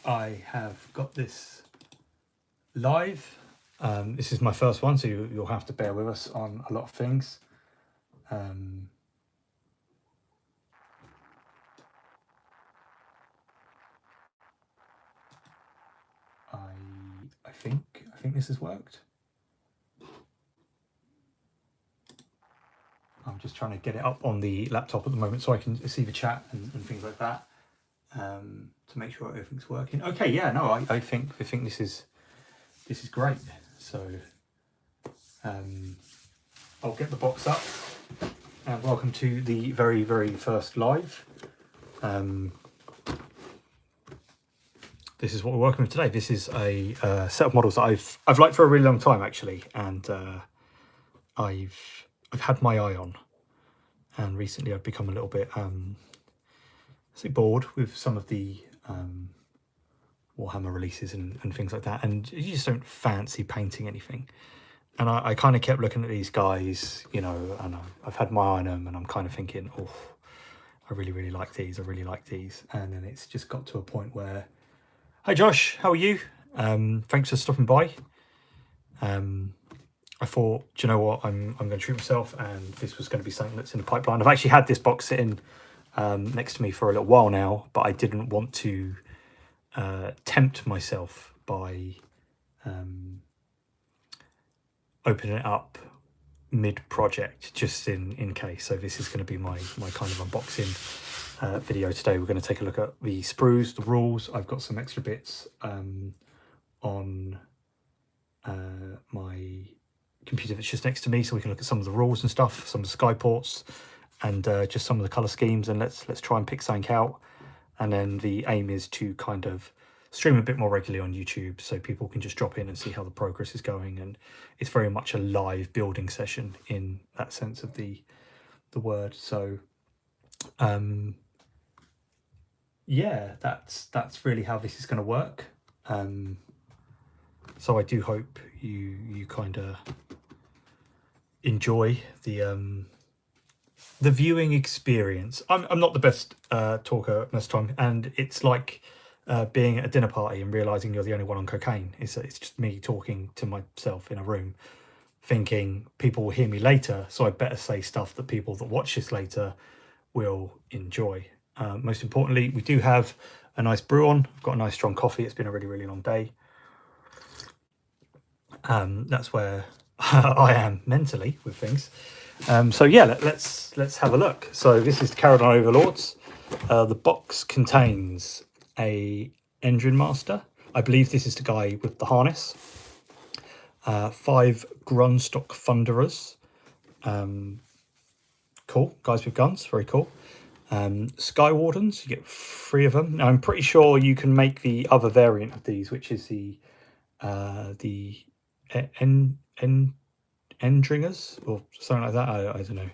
I have got this live. This is my first one, so you'll have to bear with us on a lot of things. I think this has worked. I'm just trying to get it up on the laptop at the moment so I can see the chat and things like that, to make sure everything's working. Okay, yeah, no, I think this is great. So I'll get the box up, and welcome to the very first live. This is what we're working with today. This is a set of models that I've liked for a really long time, actually, and I've had my eye on. And recently, I've become a little bit bored with some of the Warhammer releases and things like that, and you just don't fancy painting anything. And I kind of kept looking at these guys, you know, and I've had my eye on them, and I'm kind of thinking, oh, I really like these. I really like these. And then it's just got to a point where, hi Josh, how are you? Thanks for stopping by. I thought, do you know what, I'm going to treat myself, and this was going to be something that's in the pipeline. I've actually had this box sitting next to me for a little while now, but I didn't want to tempt myself by opening it up mid-project, just in case. So this is going to be my kind of unboxing video today. We're going to take a look at the sprues, the rules. I've got some extra bits on my computer that's just next to me, so we can look at some of the rules and stuff, some of the skyports, and just some of the color schemes, and let's try and pick something out. And then the aim is to kind of stream a bit more regularly on YouTube, so people can just drop in and see how the progress is going. And it's very much a live building session in that sense of the word. So yeah, that's really how this is going to work. So I do hope you kind of enjoy the viewing experience. I'm not the best talker most of the time, and it's like being at a dinner party and realizing you're the only one on cocaine. It's just me talking to myself in a room, thinking people will hear me later, so I better say stuff that people that watch this later will enjoy. Most importantly, we do have a nice brew on. I've got a nice strong coffee. It's been a really long day. That's where I am mentally with things. So yeah, let's have a look. So this is the Kharadon Overlords. The box contains a engine master. I believe this is the guy with the harness. 5 Grunstock Thunderers. Cool, guys with guns, very cool. Sky Wardens, you get 3 of them. Now I'm pretty sure you can make the other variant of these, which is the Endringers or something like that. I don't know.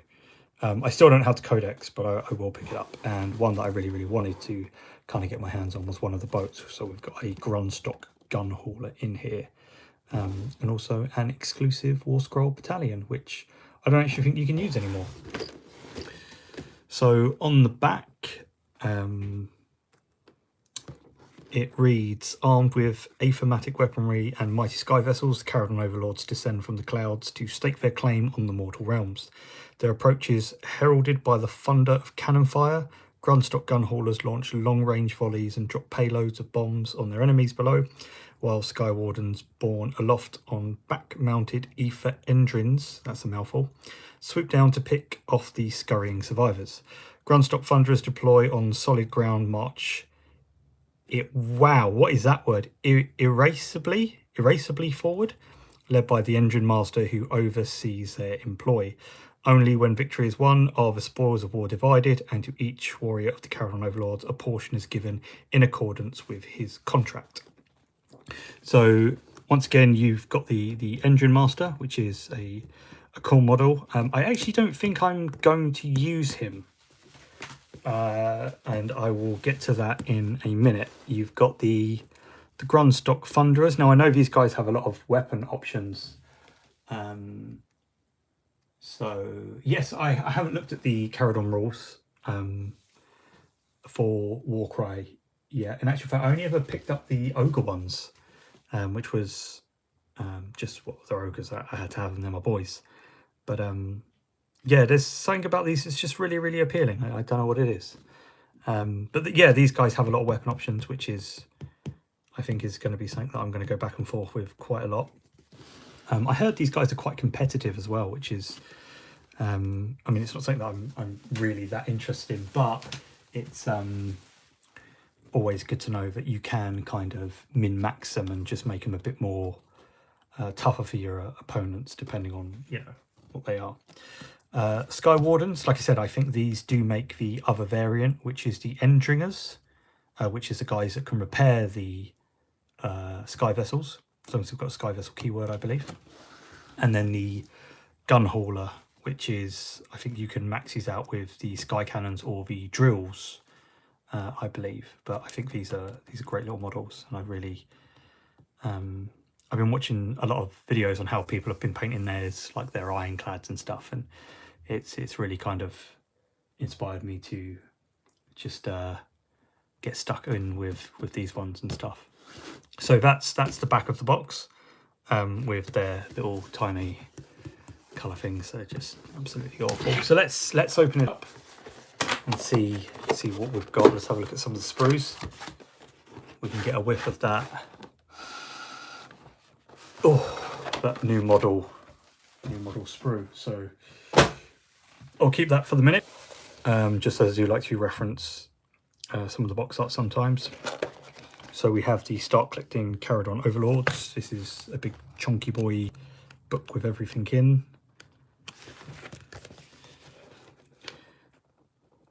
I still don't know how to codex, but I will pick it up. And one that I really wanted to kind of get my hands on was one of the boats. So we've got a Grunstock gun hauler in here, and also an exclusive War Scroll battalion, which I don't actually think you can use anymore. So on the back, it reads, armed with athematic weaponry and mighty sky vessels, the Kharadon Overlords descend from the clouds to stake their claim on the mortal realms. Their approach is heralded by the thunder of cannon fire. Grunstock gun haulers launch long-range volleys and drop payloads of bombs on their enemies below, while Sky Wardens, borne aloft on back-mounted ether endrins, that's a mouthful, swoop down to pick off the scurrying survivors. Grunstock Thunderers deploy on solid ground march. Wow, what is that word? Erasably forward, led by the engine master who oversees their employ. Only when victory is won are the spoils of war divided, and to each warrior of the Kharadon Overlords a portion is given in accordance with his contract. So once again, you've got the engine master, which is a cool model. I actually don't think I'm going to use him. And I will get to that in a minute. You've got the Grunstock Thunderers. Now I know these guys have a lot of weapon options. So yes, I haven't looked at the Kharadon rules for Warcry yeah, in actual fact, I only ever picked up the ogre ones, which was just what they're ogres. I had to have them. They're my boys. But yeah, there's something about these. It's just really, really appealing. I don't know what it is. But yeah, these guys have a lot of weapon options, which is, I think, is going to be something that I'm going to go back and forth with quite a lot. I heard these guys are quite competitive as well, which is, I mean, it's not something that I'm really that interested in, but it's always good to know that you can kind of min-max them and just make them a bit more tougher for your opponents, depending on, you know, what they are. Sky Wardens, like I said, I think these do make the other variant, which is the Endringers, which is the guys that can repair the sky vessels, as long as we've got a sky vessel keyword, I believe. And then the Gun Hauler, which is, I think you can max these out with the sky cannons or the drills, I believe. But I think these are great little models, and I really I've been watching a lot of videos on how people have been painting theirs, like their ironclads and stuff, and it's really kind of inspired me to just get stuck in with these ones and stuff. So that's the back of the box, with their little tiny colour things. They're just absolutely awful. So let's open it up and see what we've got. Let's have a look at some of the sprues. We can get a whiff of that. Oh, that new model sprue. So I'll keep that for the minute, just as I do like to reference some of the box art sometimes. So we have the Start Collecting Kharadon Overlords. This is a big chunky boy book with everything in.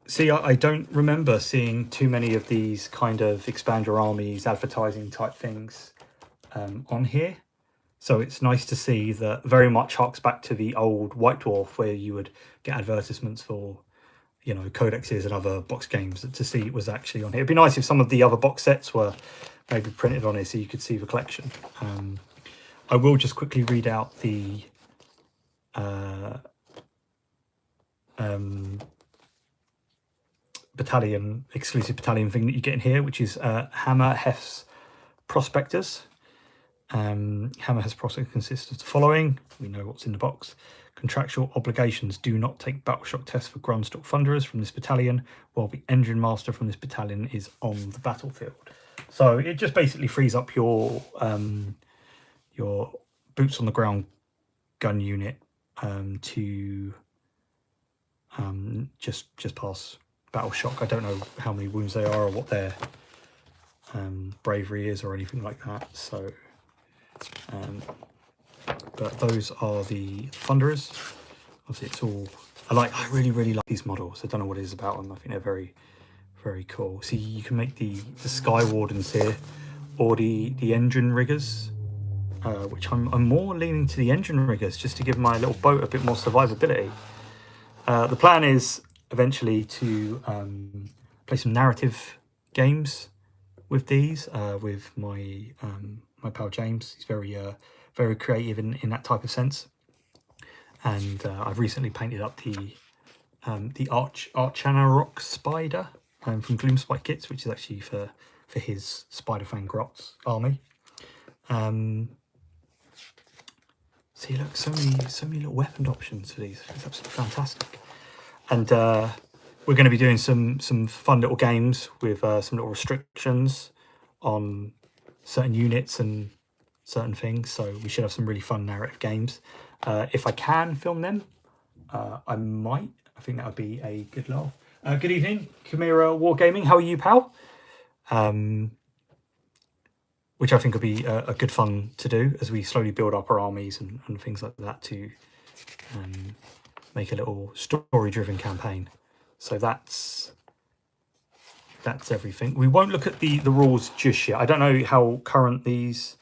See, I don't remember seeing too many of these kind of expand your armies advertising type things on here. So it's nice to see that very much harks back to the old White Dwarf, where you would get advertisements for, you know, codexes and other box games, to see it was actually on here. It'd be nice if some of the other box sets were maybe printed on here so you could see the collection. I will just quickly read out the exclusive battalion thing that you get in here, which is Hammer Hef's Prospectors. Hammer Hef's Prospectors consists of the following. We know what's in the box. Contractual obligations: do not take battleshock tests for Grundstock Thunderers from this battalion while the engine master from this battalion is on the battlefield. So it just basically frees up your boots on the ground gun unit to just pass battle shock. I don't know how many wounds they are or what their bravery is or anything like that. So, but those are the Thunderers. Obviously, it's all I really like these models. I don't know what it is about them. I think they're very, very cool. See, you can make the Sky Wardens here, or the engine riggers, which I'm more leaning to the engine riggers, just to give my little boat a bit more survivability. The plan is eventually to play some narrative games with these, with my my pal James. He's very creative in that type of sense, and I've recently painted up the Archanarok Spider from Gloomspite Kits, which is actually for his Spider-Fang Grots army. See, look, so many little weapon options for these. It's absolutely fantastic. And we're going to be doing some fun little games with some little restrictions on certain units and certain things. So we should have some really fun narrative games. If I can film them, I might. I think that would be a good laugh. Good evening, Chimera Wargaming. How are you, pal? Which I think will be a good fun to do as we slowly build up our armies and things like that to make a little story-driven campaign. So that's everything. We won't look at the rules just yet. I don't know how current these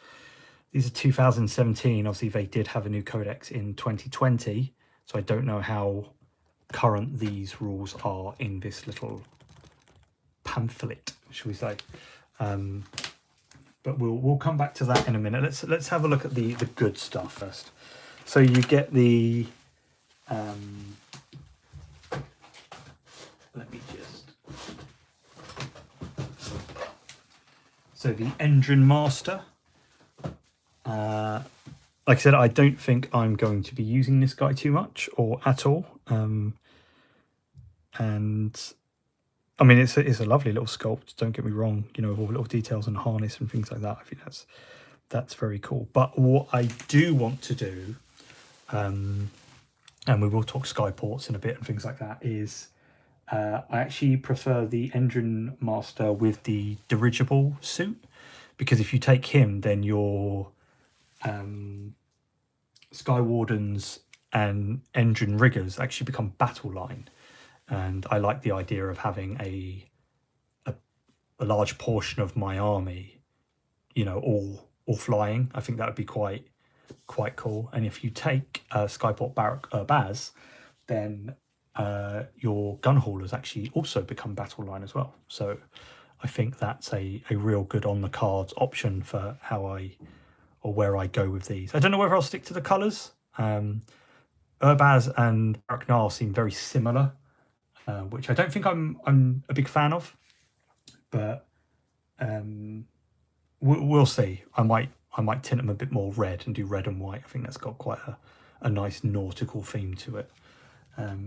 are 2017. Obviously, they did have a new codex in 2020, so I don't know how current these rules are in this little pamphlet, shall we say. But we'll come back to that in a minute. Let's have a look at the good stuff first. So you get the let me just So the Engine Master. Like I said, I don't think I'm going to be using this guy too much or at all. And I mean, it's a lovely little sculpt. Don't get me wrong. You know, with all the little details and harness and things like that. I think that's very cool. But what I do want to do, and we will talk skyports in a bit and things like that, is I actually prefer the Engine Master with the dirigible suit, because if you take him, then your Sky Wardens and Engine Riggers actually become battle line. And I like the idea of having a large portion of my army, you know, all flying. I think that would be quite cool. And if you take Skyport Baz, then your gun haulers actually also become battle line as well. So I think that's a real good on the cards option for how where I go with these. I don't know whether I'll stick to the colours. Urbaz and Baraknar seem very similar, which I don't think I'm a big fan of, but we'll see. I might tint them a bit more red and do red and white. I think that's got quite a nice nautical theme to it.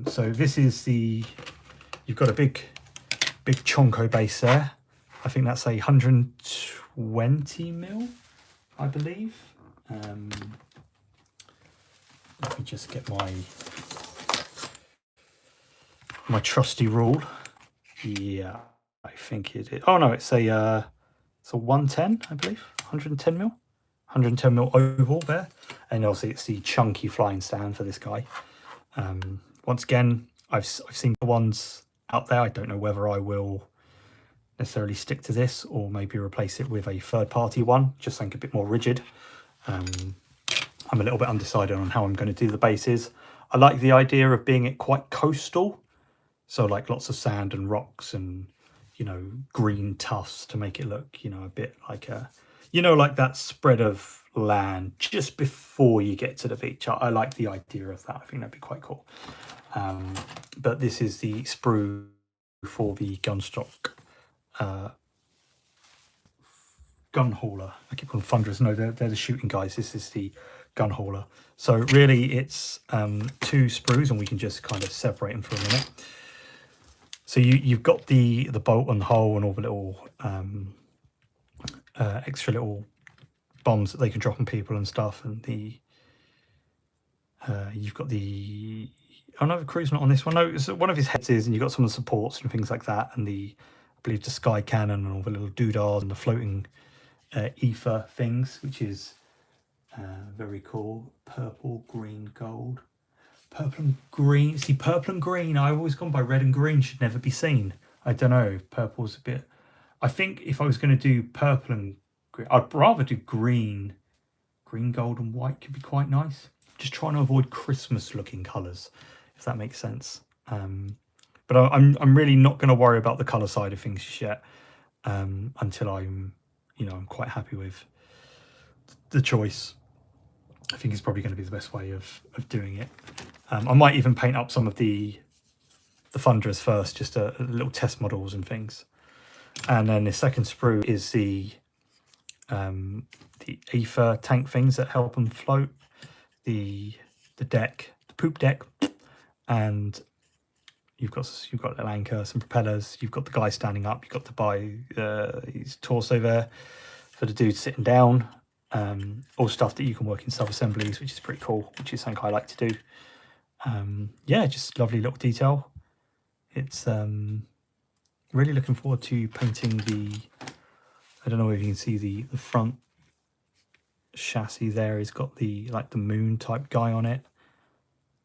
So this is you've got a big chonko base there. I think that's 120 mil, I believe. Let me just get my trusty rule. Yeah, I think it is. Oh no, it's a 110, I believe. 110 mil. 110 mil oval there. And obviously it's the chunky flying stand for this guy. Once again, I've seen the ones out there. I don't know whether I will necessarily stick to this or maybe replace it with a third-party one, just something a bit more rigid. I'm a little bit undecided on how I'm going to do the bases. I like the idea of being it quite coastal, so like lots of sand and rocks and, you know, green tufts to make it look, you know, a bit like like that spread of land just before you get to the beach. I like the idea of that. I think that'd be quite cool. But this is the sprue for the gunstock gun hauler. I keep calling them thunderers. No, they're the shooting guys. This is the gun hauler. So really it's 2 sprues, and we can just kind of separate them for a minute. So you've got the bolt and the hole and all the little extra little bombs that they can drop on people and stuff, and you've got the the crew's not on this one. No, it's one of his heads is, and you've got some of the supports and things like that, and I believe the sky cannon and all the little doodahs and the floating ether things, which is very cool. Purple, green, gold. Purple and green. See, purple and green, I've always gone by red and green should never be seen. I don't know. Purple's a bit... I think if I was going to do purple and green, I'd rather do green. Green, gold and white could be quite nice. Just trying to avoid Christmas looking colours, if that makes sense. But I'm really not going to worry about the colour side of things just yet, until I'm quite happy with the choice. I think it's probably going to be the best way of doing it. I might even paint up some of the thunderers first, just little test models and things. And then the second sprue is the ether tank things that help them float, the deck, the poop deck, and you've got little anchor, some propellers. You've got the guy standing up. You've got to buy his torso there for the dude sitting down. All stuff that you can work in sub-assemblies, which is pretty cool, which is something I like to do. Yeah, just lovely little detail. It's really looking forward to painting I don't know if you can see the front chassis there. He's got the moon type guy on it.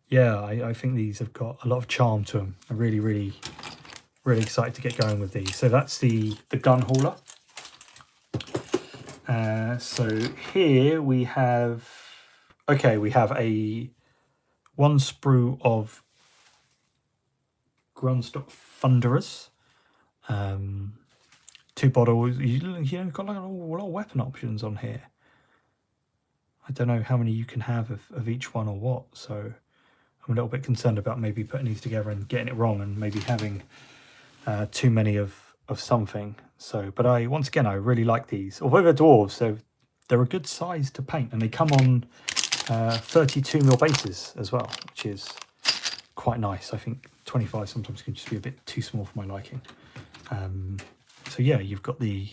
Yeah, I think these have got a lot of charm to them. I'm really, really, really excited to get going with these. So that's the gun hauler. So here we have one sprue of Grunstock Thunderers, 2 bottles. You've got like a lot of weapon options on here. I don't know how many you can have of each one or what, so I'm a little bit concerned about maybe putting these together and getting it wrong, and maybe having too many of of something. So, but once again, I really like these. Although they're dwarves, so they're a good size to paint, and they come on 32mm bases as well, which is quite nice. I think 25 sometimes can just be a bit too small for my liking. So yeah, you've got the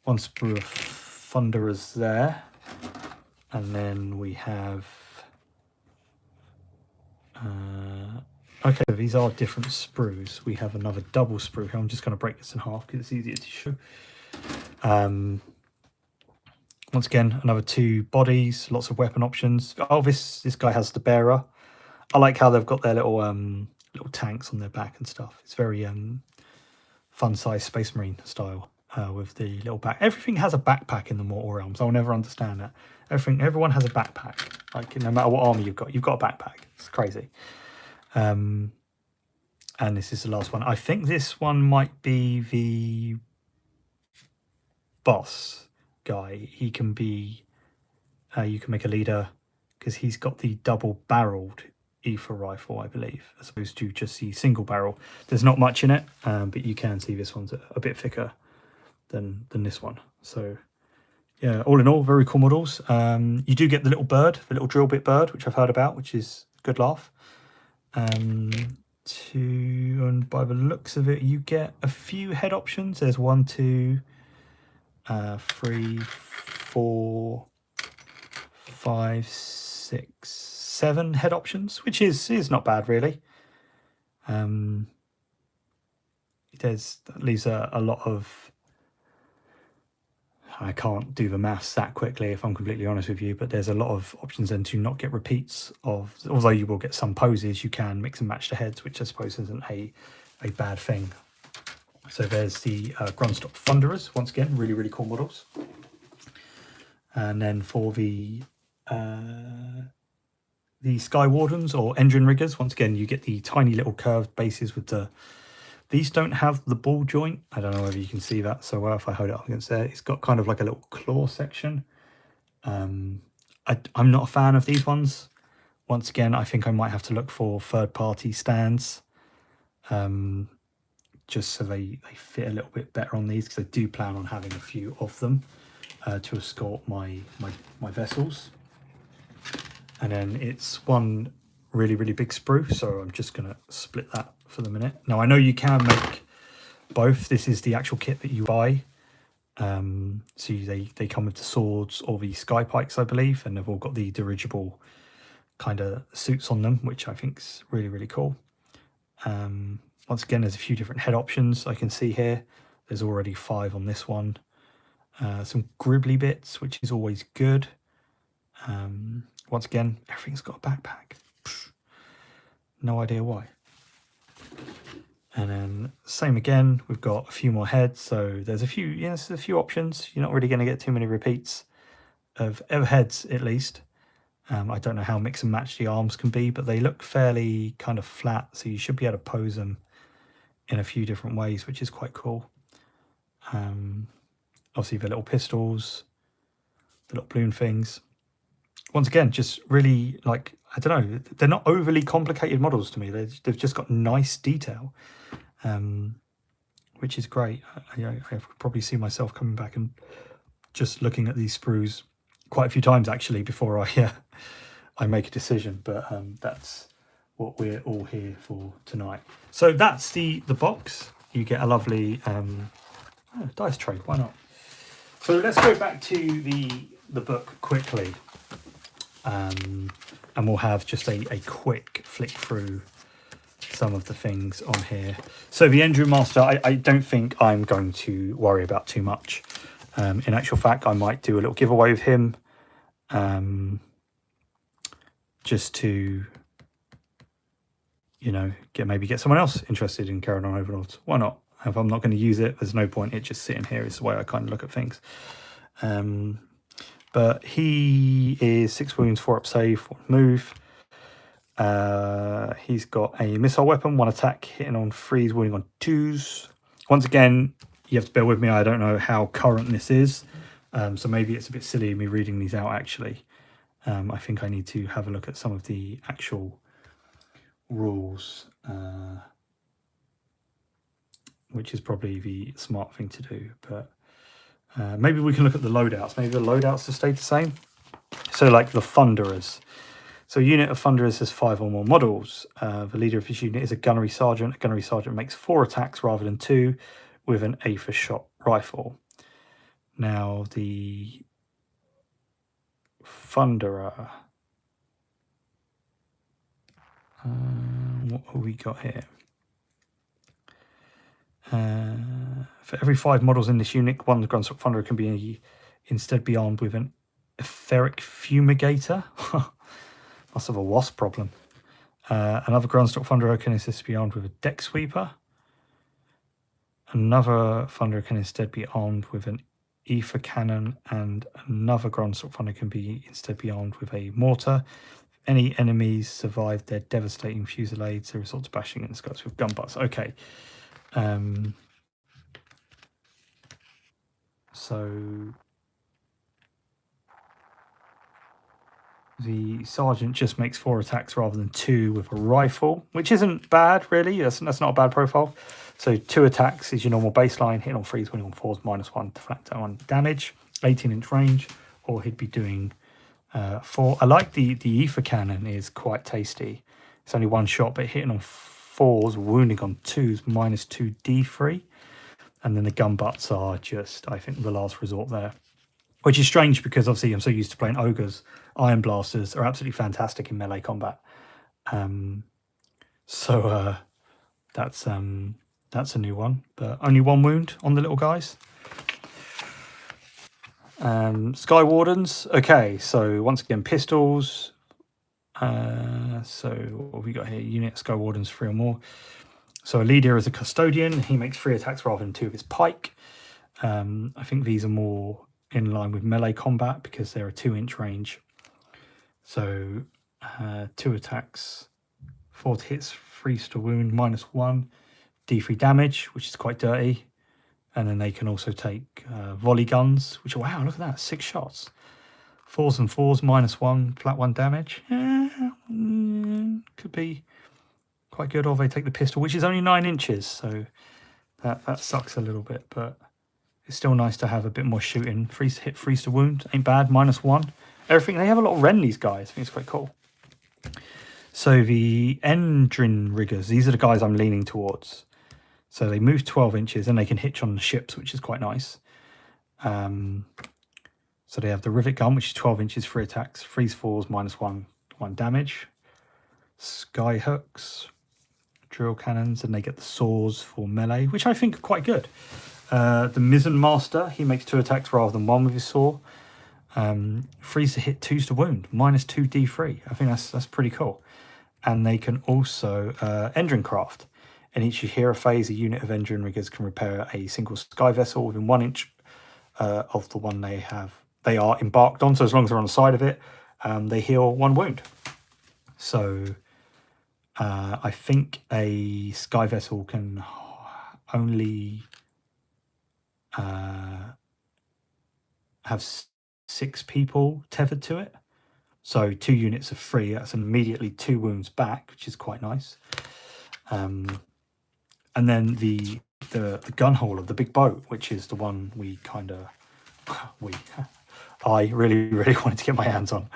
one sprue of Thunderers there, and then we have okay, so these are different sprues. We have another double sprue here. I'm just going to break this in half because it's easier to show. Once again, another 2 bodies, lots of weapon options. Oh, this guy has the bearer. I like how they've got their little little tanks on their back and stuff. It's very fun size Space Marine style with the little back. Everything has a backpack in the Mortal Realms. I'll never understand that. Everyone has a backpack. Like no matter what armor you've got a backpack. It's crazy. And this is the last one. I think this one might be the boss guy. He can be, you can make a leader because he's got the double-barreled ether rifle, I believe, as opposed to just the single barrel. There's not much in it, but you can see this one's a bit thicker than this one. So yeah, all in all, very cool models. You do get the little bird, the little drill bit bird, which I've heard about, which is a good laugh. And by the looks of it, you get a few head options. There's 1, 2, 3, 4, 5, 6, 7 head options, which is not bad really. That leaves a lot of, I can't do the maths that quickly if I'm completely honest with you, but there's a lot of options then to not get repeats of, although you will get some poses, you can mix and match the heads, which I suppose isn't a bad thing. So there's the Grunstock Thunderers, once again, really, really cool models. And then for the Sky Wardens or Engine Riggers, once again, you get the tiny little curved bases with the, these don't have the ball joint. I don't know whether you can see that so well if I hold it up against there. It's got kind of like a little claw section. I'm not a fan of these ones. Once again, I think I might have to look for third-party stands just so they fit a little bit better on these, because I do plan on having a few of them to escort my vessels. And then it's one really, really big sprue, so I'm just going to split that for the minute. Now, I know you can make both. This is the actual kit that you buy. So they come with the swords or the sky pikes, I believe, and they've all got the dirigible kind of suits on them, which I think is really, really cool. Once again, there's a few different head options I can see here. There's already 5 on this one. Some gribbly bits, which is always good. Once again, everything's got a backpack. Pfft, no idea why. And then same again, we've got a few more heads. So there's a few, there's a few options. You're not really going to get too many repeats of heads, at least. I don't know how mix and match the arms can be, but they look fairly kind of flat. So you should be able to pose them in a few different ways, which is quite cool. Obviously the little pistols, the little balloon things. Once again, just really, like, I don't know, they're not overly complicated models to me. They've just got nice detail, which is great. I could probably see myself coming back and just looking at these sprues quite a few times actually before I make a decision. But that's what we're all here for tonight. So that's the box. You get a lovely dice tray. Why not? So let's go back to the book quickly. And we'll have just a quick flick through some of the things on here. So the Engine Master, I don't think I'm going to worry about too much. In actual fact, I might do a little giveaway with him, just to, maybe get someone else interested in Kharadon Overlords. Why not? If I'm not going to use it, there's no point it just sitting here. Is the way I kind of look at things. But he is 6 wounds, 4 up save, 1 move. He's got a missile weapon, 1 attack, hitting on 3s, wounding on 2s. Once again, you have to bear with me. I don't know how current this is. So maybe it's a bit silly me reading these out, actually. I think I need to have a look at some of the actual rules. which is probably the smart thing to do. But maybe we can look at the loadouts. Maybe the loadouts have stayed the same. So like the Thunderers. So a unit of Thunderers has 5 or more models. The leader of his unit is a gunnery sergeant. A gunnery sergeant makes 4 attacks rather than 2 with an Aether shot rifle. Now the Thunderer. What have we got here? For every 5 models in this unit, one Grundstock Thunderer can be instead be armed with an etheric fumigator. Must have a wasp problem. Another Grundstock Thunderer can instead be armed with a deck sweeper. Another Thunderer can instead be armed with an ether cannon, and another Grundstock Thunderer can be instead be armed with a mortar. Any enemies survive their devastating fusillades, they resort to bashing in the skies with gun butts. Okay. So the sergeant just makes 4 attacks rather than 2 with a rifle, which isn't bad, really. That's not a bad profile. So 2 attacks is your normal baseline, hitting on 3s, winning on 4s, -1 deflect on damage, 18-inch range, or he'd be doing 4. I like the ether cannon is quite tasty. It's only 1 shot, but hitting on 4s, wounding on 2s, -2 D3. And then the gun butts are just, I think, the last resort there. Which is strange because obviously I'm so used to playing ogres. Iron blasters are absolutely fantastic in melee combat. So that's a new one, but only 1 wound on the little guys. Sky Wardens. Okay, so once again pistols. So what have we got here? Unit Sky Wardens, 3 or more. So a leader is a custodian. He makes 3 attacks rather than 2 with his pike. I think these are more in line with melee combat because they're a 2-inch range. So 2 attacks, 4 hits, 3 to wound, -1, D3 damage, which is quite dirty. And then they can also take volley guns, which, wow, look at that, 6 shots. 4s and 4s, -1, flat 1 damage. Could be quite good. Or they take the pistol, which is only 9 inches. So that sucks a little bit, but it's still nice to have a bit more shooting. Freeze to hit, freeze to wound, ain't bad. -1. Everything, they have a lot of Ren, these guys. I think it's quite cool. So the engine riggers, these are the guys I'm leaning towards. So they move 12 inches and they can hitch on the ships, which is quite nice. So they have the rivet gun, which is 12 inches, 3 attacks, freeze 4s, -1 damage. Sky hooks, drill cannons, and they get the saws for melee, which I think are quite good. The mizzen master, he makes 2 attacks rather than 1 with his saw. 3s to hit, 2s to wound, -2 D3. I think that's pretty cool. And they can also engine craft. In each hero phase, a unit of engine riggers can repair a single sky vessel within 1 inch of the one they are embarked on. So as long as they're on the side of it, they heal 1 wound. So I think a sky vessel can only have 6 people tethered to it. So 2 units of 3, that's immediately 2 wounds back, which is quite nice. And then the gun hauler, the big boat, which is the one I really wanted to get my hands on.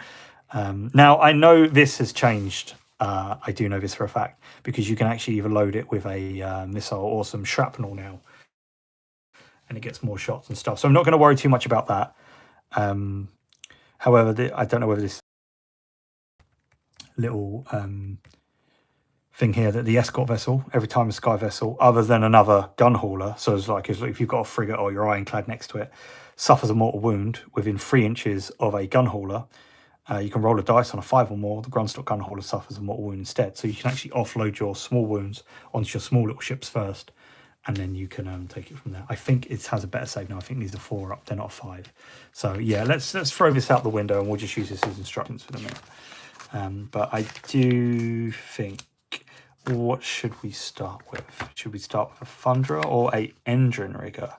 Now I know this has changed. I do know this for a fact because you can actually either load it with a missile or some shrapnel now, and it gets more shots and stuff. So I'm not going to worry too much about that. However, I don't know whether this little thing here that the escort vessel, every time a sky vessel other than another gun hauler, so it's like if you've got a frigate or your ironclad next to it, suffers a mortal wound within 3 inches of a gun hauler, you can roll a dice on a 5 or more. The Grundstock gun hauler suffers a mortal wound instead. So you can actually offload your small wounds onto your small little ships first, and then you can take it from there. I think it has a better save now. I think these are 4 up, they're not 5. So yeah, let's throw this out the window and we'll just use this as instructions for the minute. But I do think, what should we start with? Should we start with a Thunderer or a engine rigger?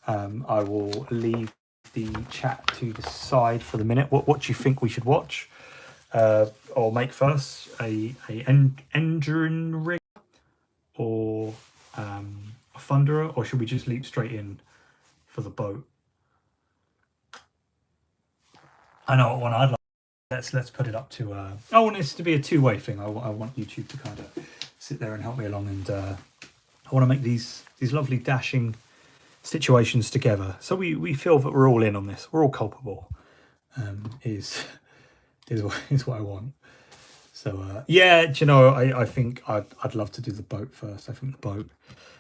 I will leave the chat to decide for the minute. What do you think we should watch or make first? A engine rigger or a Thunderer, or should we just leap straight in for the boat? I know what one I'd like. Let's put it up to. I want this to be a two-way thing. I want YouTube to kind of sit there and help me along, and I want to make these lovely dashing situations together. So we feel that we're all in on this. We're all culpable. Is what I want. So yeah, do you know, I think I'd love to do the boat first. I think the boat.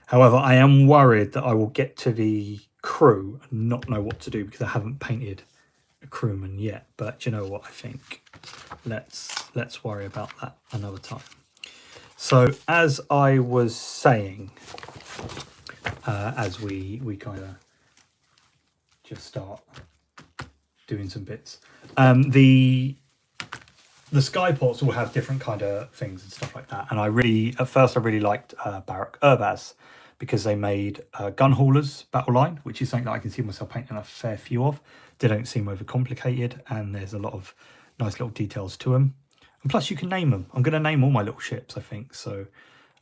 However, I am worried that I will get to the crew and not know what to do because I haven't painted a crewman yet. But do you know what? I think let's worry about that another time. So as I was saying, as we kind of just start doing some bits, the skyports all have different kind of things and stuff like that. And at first I really liked Barrack Urbaz because they made gun haulers battle line, which is something that I can see myself painting a fair few of. They don't seem overcomplicated, and there's a lot of nice little details to them. And plus you can name them. I'm going to name all my little ships, I think. So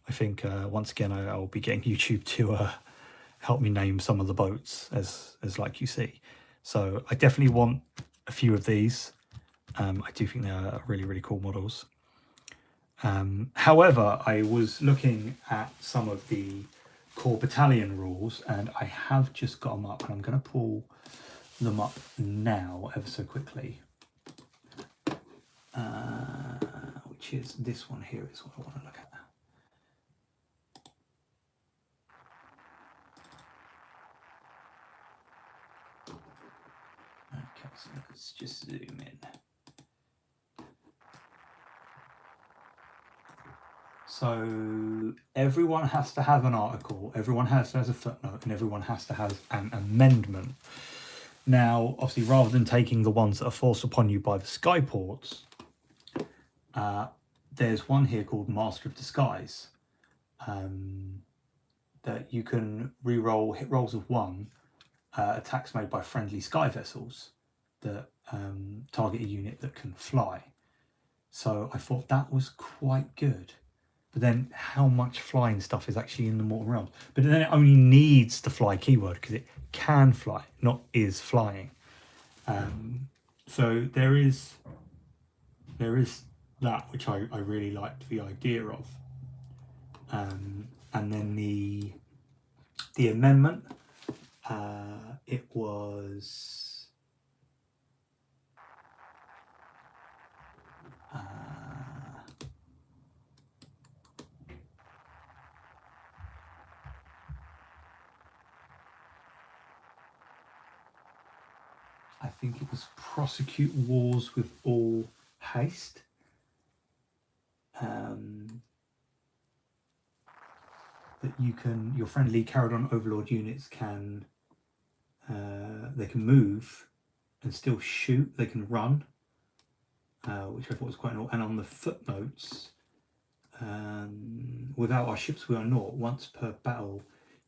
I think once again I'll be getting YouTube to help me name some of the boats as like you see. So I definitely want a few of these. I do think they are really, really cool models. However, I was looking at some of the core battalion rules, and I have just got them up, and I'm going to pull them up now ever so quickly. Which is this one here is what I want to look at. Okay, so let's just zoom in. So everyone has to have an article, everyone has to have a footnote, and everyone has to have an amendment. Now, obviously, rather than taking the ones that are forced upon you by the skyports, there's one here called Master of Disguise, that you can re-roll hit rolls of 1, attacks made by friendly sky vessels that target a unit that can fly. So I thought that was quite good. But then how much flying stuff is actually in the Mortal Realms? But then it only needs the fly keyword because it can fly, not is flying. So there is that, which I really liked the idea of. And then the amendment, it was I think it was prosecute wars with all haste. That your friendly Kharadon Overlord units can, they can move and still shoot. They can run, which I thought was quite cool. And on the footnotes, without our ships we are naught. Once per battle,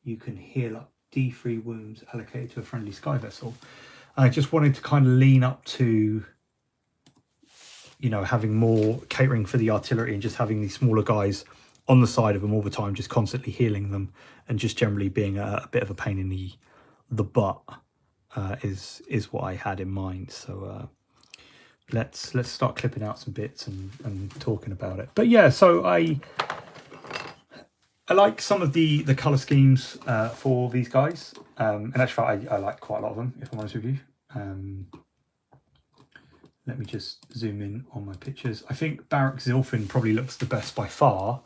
you can heal up D3 wounds allocated to a friendly sky vessel. I just wanted to kind of lean up to, you know, having more catering for the artillery and just having these smaller guys on the side of them all the time, just constantly healing them, and just generally being a bit of a pain in the butt is what I had in mind. So let's start clipping out some bits and talking about it. But yeah, so I like some of the color schemes for these guys, and actually I like quite a lot of them, if I'm honest with you. Let me just zoom in on my pictures. I think Barrack Zilfin probably looks the best by far,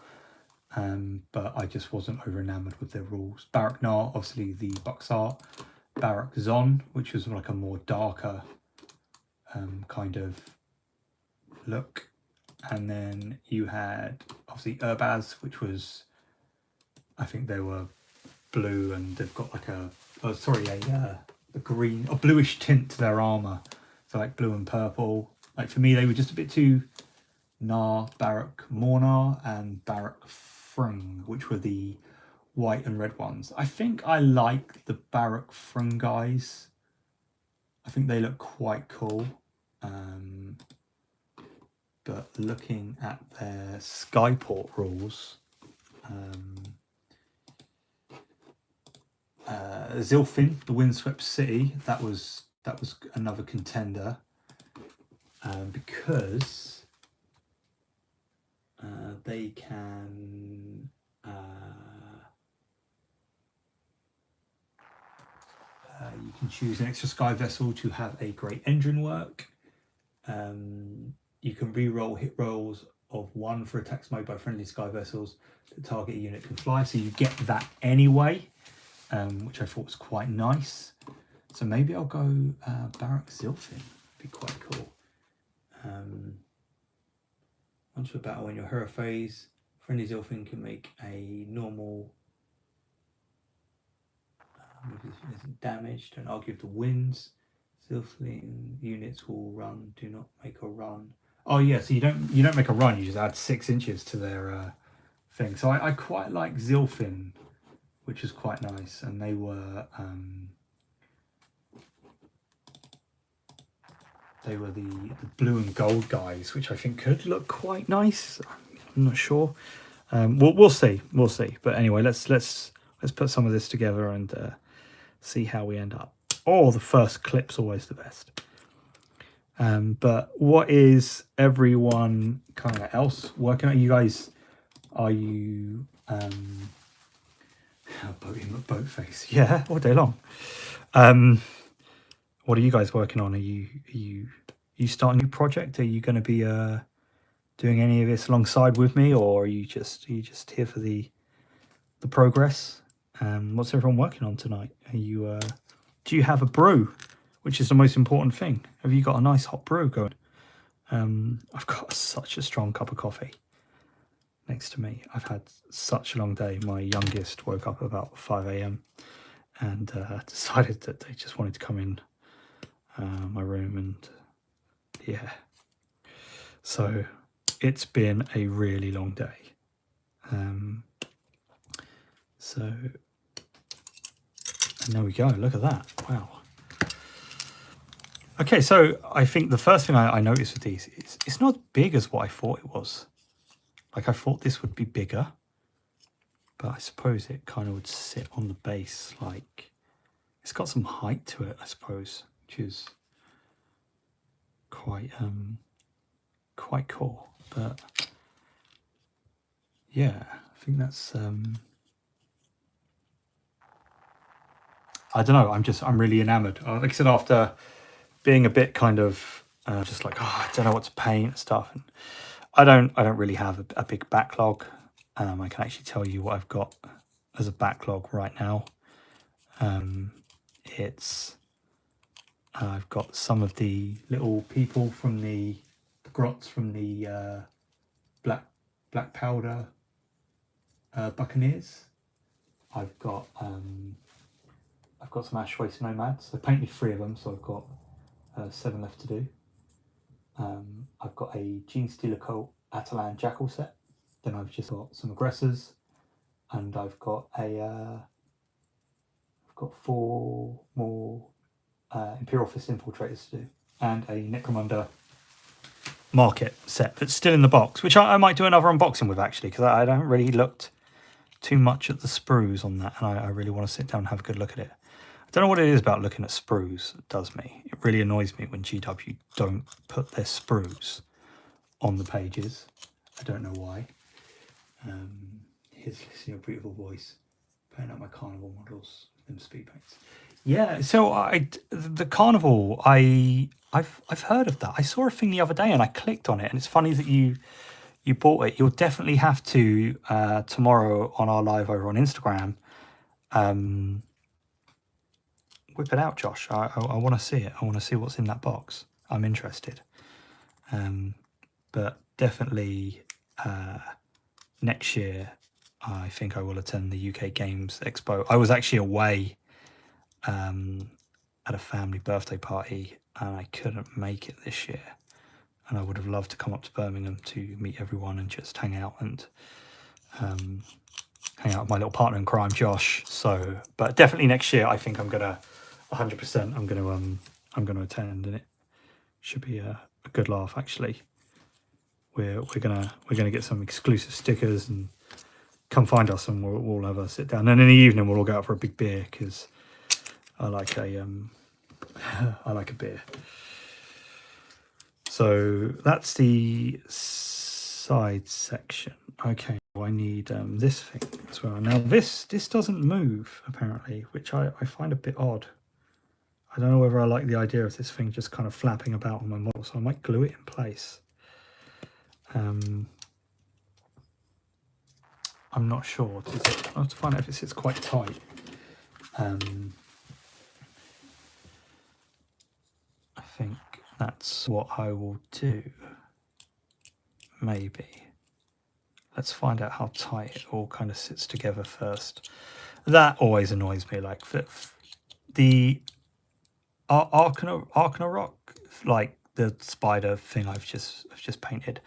but I just wasn't over enamored with their rules. Barrack Nar, obviously the Bucks art. Barrack Zon, which was like a more darker kind of look. And then you had obviously Urbaz, which was, I think they were blue, and they've got like a green, a bluish tint to their armor. So like blue and purple. Like for me, they were just a bit too Nar, Barrack Mornar, and Barrack Frung, which were the white and red ones. I think I like the Barrack Frung guys. I think they look quite cool. But looking at their Skyport rules, Zilfin, the Windswept City. That was another contender, because they can. You can choose an extra sky vessel to have a great engine work. You can re-roll hit rolls of 1 for attacks made by friendly sky vessels that target a unit can fly. So you get that anyway, which I thought was quite nice. So maybe I'll go Barrack Zilfin. Be quite cool. Once per battle in your hero phase, friendly Zilfin can make a normal damage. Don't argue with the wins. Zilfin units will run. Do not make a run. Oh yeah, so you don't make a run. You just add 6 inches to their thing. So I quite like Zilfin, which is quite nice. And they were the blue and gold guys, which I think could look quite nice. I'm not sure. We'll see. We'll see. But anyway, let's put some of this together and see how we end up. Oh, the first clip's always the best. But what is everyone kind of else working on? You guys, are you boat face? Yeah, all day long. What are you guys working on? Are you starting a new project? Are you going to be doing any of this alongside with me, or are you just here for the progress? What's everyone working on tonight? Are you do you have a brew, which is the most important thing? Have you got a nice hot brew going? I've got such a strong cup of coffee next to me. I've had such a long day. My youngest woke up about 5 a.m. and decided that they just wanted to come in my room, and yeah. So it's been a really long day. And there we go. Look at that. Wow. Okay, so I think the first thing I noticed with these is it's not as big as what I thought it was. Like, I thought this would be bigger, but I suppose it kind of would sit on the base. Like, it's got some height to it, I suppose, which is quite cool. But yeah, I think that's I don't know. I'm really enamored. Like I said, after being a bit kind of just like, I don't know what to paint and stuff. And I don't really have a big backlog. I can actually tell you what I've got as a backlog right now. I've got some of the little people from the grots from the black powder buccaneers. I've got some Ash Waste Nomads. I painted 3 of them, so I've got 7 left to do. I've got a Gene Stealer Cult Atalan Jackal set. Then I've just got some Aggressors, and I've got 4 more Imperial Fist Infiltrators to do, and a Necromunda Market set that's still in the box, which I might do another unboxing with, actually, because I haven't really looked too much at the sprues on that, and I really want to sit down and have a good look at it. I don't know what it is about looking at sprues that does me. It really annoys me when GW don't put their sprues on the pages. I don't know why. Here's listening to a beautiful voice, playing out my carnival models, them speed paints. Yeah, so the carnival, I've heard of that. I saw a thing the other day and I clicked on it, and it's funny that you bought it. You'll definitely have to tomorrow on our live over on Instagram. Whip it out, Josh. I want to see it. I want to see what's in that box. I'm interested. But definitely next year, I think I will attend the UK Games Expo. I was actually away at a family birthday party, and I couldn't make it this year. And I would have loved to come up to Birmingham to meet everyone and just hang out and hang out with my little partner in crime, Josh. So, but definitely next year, I think I'm gonna 100%. I'm gonna attend, and it should be a good laugh. Actually, we're gonna get some exclusive stickers and come find us and we'll have a sit down. And in the evening we'll all go out for a big beer because I like a I like a beer. So that's the side section. Okay, I need this thing as well. Now this doesn't move apparently, which I find a bit odd. I don't know whether I like the idea of this thing just kind of flapping about on my model, so I might glue it in place. I'm not sure. I have to find out if it sits quite tight. I think that's what I will do. Maybe. Let's find out how tight it all kind of sits together first. That always annoys me. Like the Arkana Rock, like the spider thing I've just painted.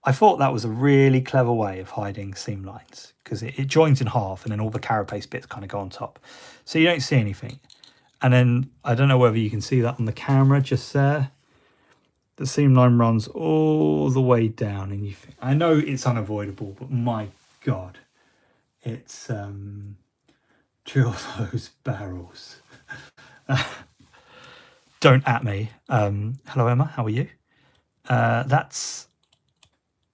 I thought that was a really clever way of hiding seam lines because it joins in half and then all the carapace bits kind of go on top. So you don't see anything. And then I don't know whether you can see that on the camera just there. The seam line runs all the way down and you think, I know it's unavoidable, but my God, it's drill those barrels. Don't at me. Hello, Emma. How are you? That's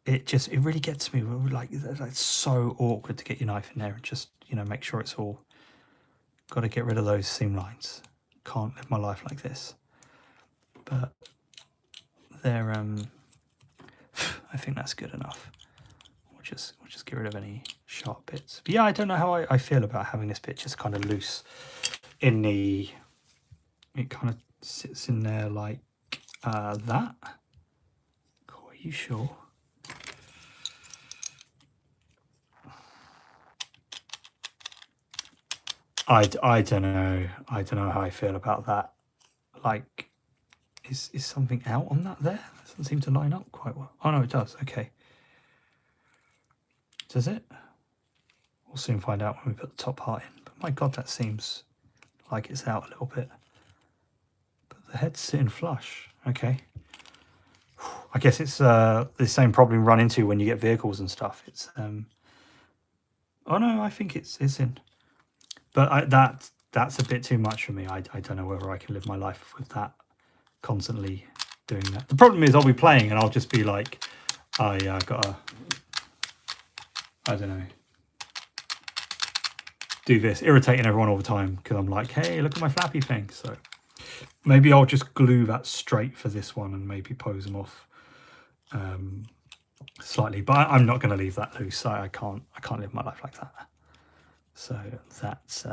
it. It really gets me. Like it's so awkward to get your knife in there and just make sure it's all. Got to get rid of those seam lines. Can't live my life like this. But they're I think that's good enough. We'll just get rid of any sharp bits. But yeah, I don't know how I feel about having this bit just kind of loose in the. It kind of sits in there like that. Cool, are you sure? I don't know. I don't know how I feel about that. Like, is something out on that there? It doesn't seem to line up quite well. Oh no, it does. Okay. Does it? We'll soon find out when we put the top part in. But my God, that seems like it's out a little bit. But the head's sitting flush. Okay. I guess it's the same problem you run into when you get vehicles and stuff. It's oh no, I think it's in. But that's a bit too much for me. I don't know whether I can live my life with that, constantly doing that. The problem is I'll be playing and I'll just be like, oh yeah, I gotta, I don't know, do this, irritating everyone all the time because I'm like, hey, look at my flappy thing. So maybe I'll just glue that straight for this one and maybe pose them off slightly. But I'm not going to leave that loose. I can't live my life like that. So that's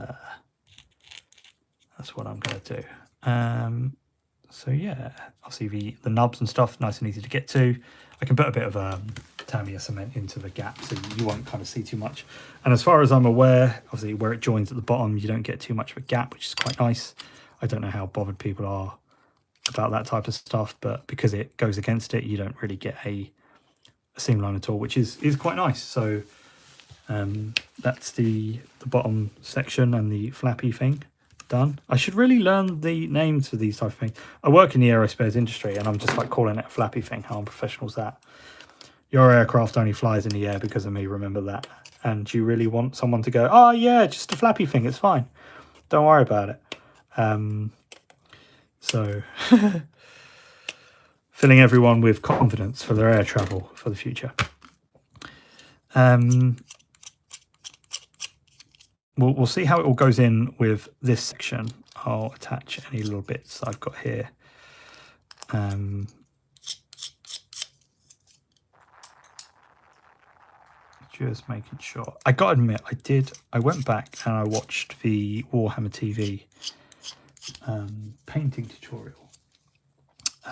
what I'm going to do. So yeah, obviously the nubs and stuff, nice and easy to get to. I can put a bit of Tamiya cement into the gap so you won't kind of see too much. And as far as I'm aware, obviously where it joins at the bottom, you don't get too much of a gap, which is quite nice. I don't know how bothered people are about that type of stuff, but because it goes against it, you don't really get a seam line at all, which is quite nice. So that's the bottom section and the flappy thing done. I should really learn the names for these type of things. I work in the aerospace industry and I'm just like calling it a flappy thing. How unprofessional is that? Your aircraft only flies in the air because of me, remember that. And you really want someone to go, oh yeah, just a flappy thing, it's fine, don't worry about it. So filling everyone with confidence for their air travel for the future. We'll see how it all goes in with this section. I'll attach any little bits I've got here. Just making sure. I got to admit, I went back and I watched the Warhammer TV painting tutorial,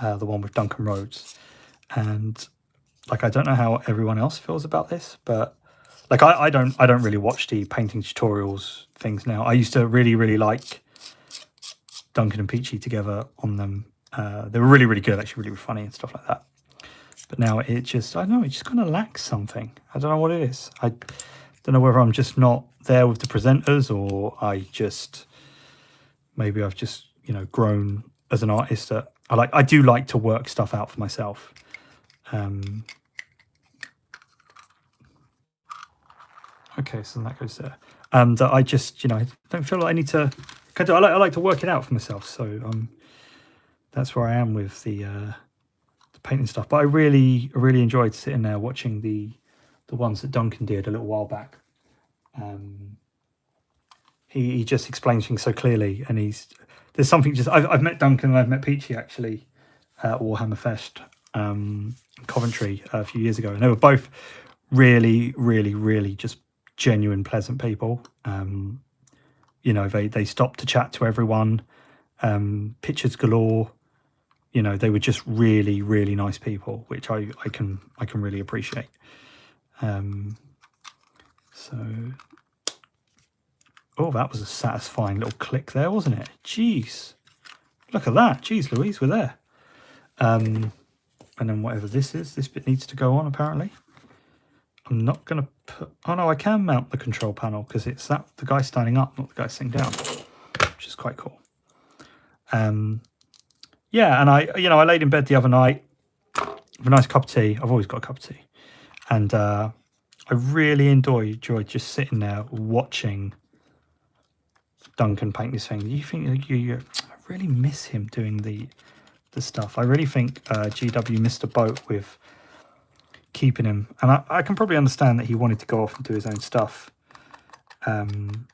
the one with Duncan Rhodes, and like I don't know how everyone else feels about this, but like I don't really watch the painting tutorials things now. I used to really like Duncan and Peachy together on them. They were really good, actually, really funny and stuff like that. But now it just, I don't know, it just kind of lacks something. I don't know what it is. I don't know whether I'm just not there with the presenters, or maybe I've just, grown as an artist. That I do like to work stuff out for myself. Okay, so that goes there. And I just, you know, I don't feel like I need to. I like to work it out for myself. So that's where I am with the painting stuff. But I really enjoyed sitting there watching the ones that Duncan did a little while back. He just explains things so clearly, and there's something just. I've met Duncan and I've met Peachy actually at Warhammer Fest Coventry a few years ago, and they were both really just genuine, pleasant people. You know, they stopped to chat to everyone. Pictures galore. You know, they were just really nice people, which I can really appreciate. So, oh, that was a satisfying little click there, wasn't it? Jeez, look at that. Jeez Louise, we're there. And then whatever this is, this bit needs to go on apparently. I'm not going to put... Oh, no, I can mount the control panel because it's the guy standing up, not the guy sitting down, which is quite cool. Yeah, and I laid in bed the other night with a nice cup of tea. I've always got a cup of tea. And I really enjoyed just sitting there watching Duncan paint this thing. You think I really miss him doing the stuff. I really think GW missed a boat with keeping him, and I can probably understand that he wanted to go off and do his own stuff, and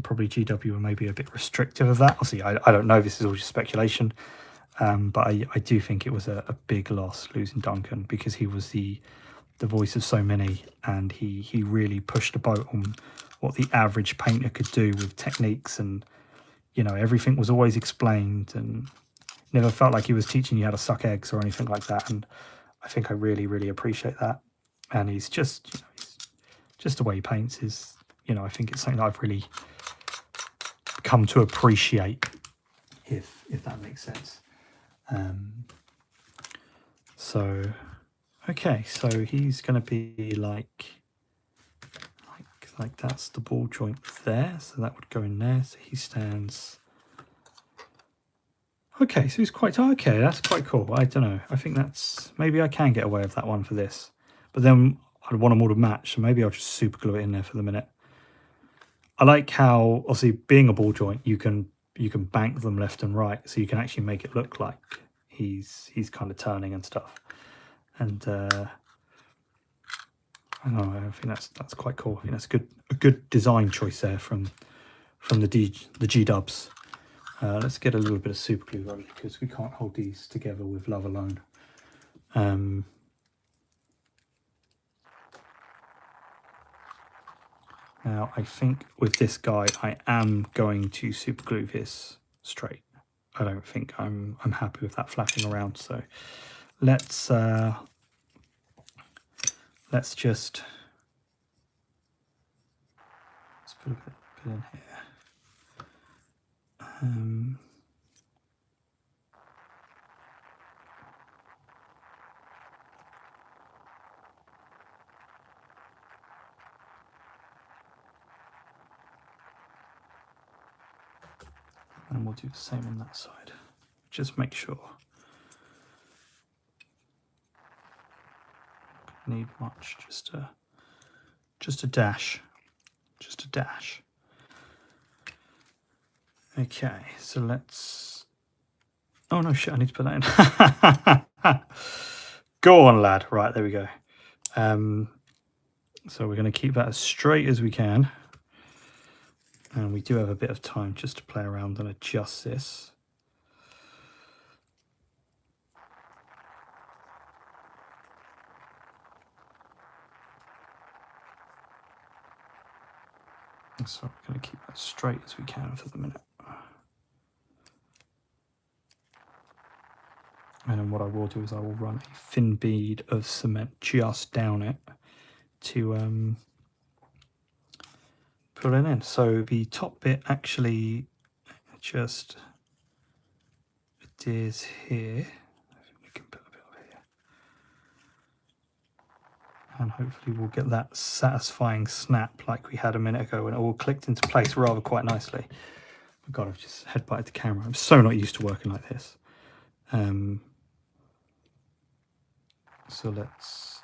probably GW were maybe a bit restrictive of that. Obviously, I don't know, this is all just speculation, but I do think it was a big loss losing Duncan, because he was the voice of so many, and he really pushed the boat on what the average painter could do with techniques, and you know, everything was always explained, and never felt like he was teaching you how to suck eggs or anything like that. And I think I really appreciate that. And he's just, you know, just the way he paints is, you know, I think it's something that I've really come to appreciate, if that makes sense. So, okay, so he's going to be like that's the ball joint there, so that would go in there. So he stands. Okay, so he's quite okay. That's quite cool. I don't know. I think that's, maybe I can get away with that one for this, but then I'd want them all to match. So maybe I'll just super glue it in there for the minute. I like how, obviously, being a ball joint, you can bank them left and right, so you can actually make it look like he's kind of turning and stuff. And I don't know, I think that's quite cool. I think that's a good design choice there from the G Dubs. Let's get a little bit of super glue rolling, because we can't hold these together with love alone. Now, I think with this guy, I am going to super glue this straight. I don't think I'm happy with that flapping around. So let's just put a bit in here. And we'll do the same on that side. Just make sure. Need much, just a dash. Just a dash. Okay, so let's... Oh no, shit, I need to put that in. Go on, lad. Right, there we go. So we're going to keep that as straight as we can. And we do have a bit of time just to play around and adjust this. So we're going to keep that straight as we can for the minute. And then what I will do is I will run a thin bead of cement just down it to put it in. So the top bit actually just adheres here. We can put a bit over here. And hopefully we'll get that satisfying snap like we had a minute ago when it all clicked into place rather quite nicely. Oh God, I've just headbutted the camera. I'm so not used to working like this. So let's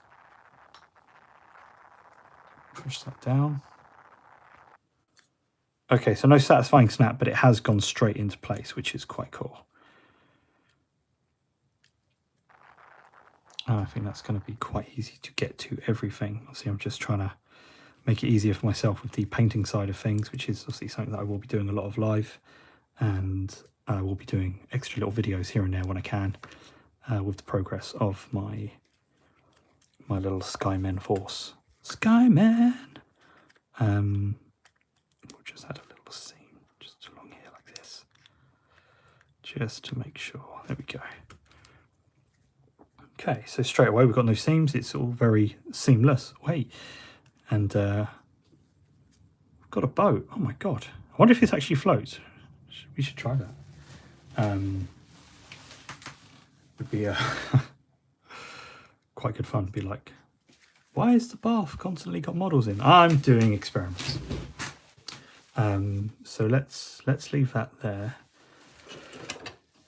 push that down. Okay, so no satisfying snap, but it has gone straight into place, which is quite cool. I think that's going to be quite easy to get to everything. Obviously, I'm just trying to make it easier for myself with the painting side of things, which is obviously something that I will be doing a lot of live, and I will be doing extra little videos here and there when I can with the progress of my little Skymen force. Skyman! We'll just add a little seam just along here like this, just to make sure. There we go. Okay, so straight away we've got no seams. It's all very seamless. Wait, and we've got a boat. Oh my god! I wonder if this actually floats. We should try that. Would be quite good fun. Be like, why is the bath constantly got models in? I'm doing experiments. So let's leave that there,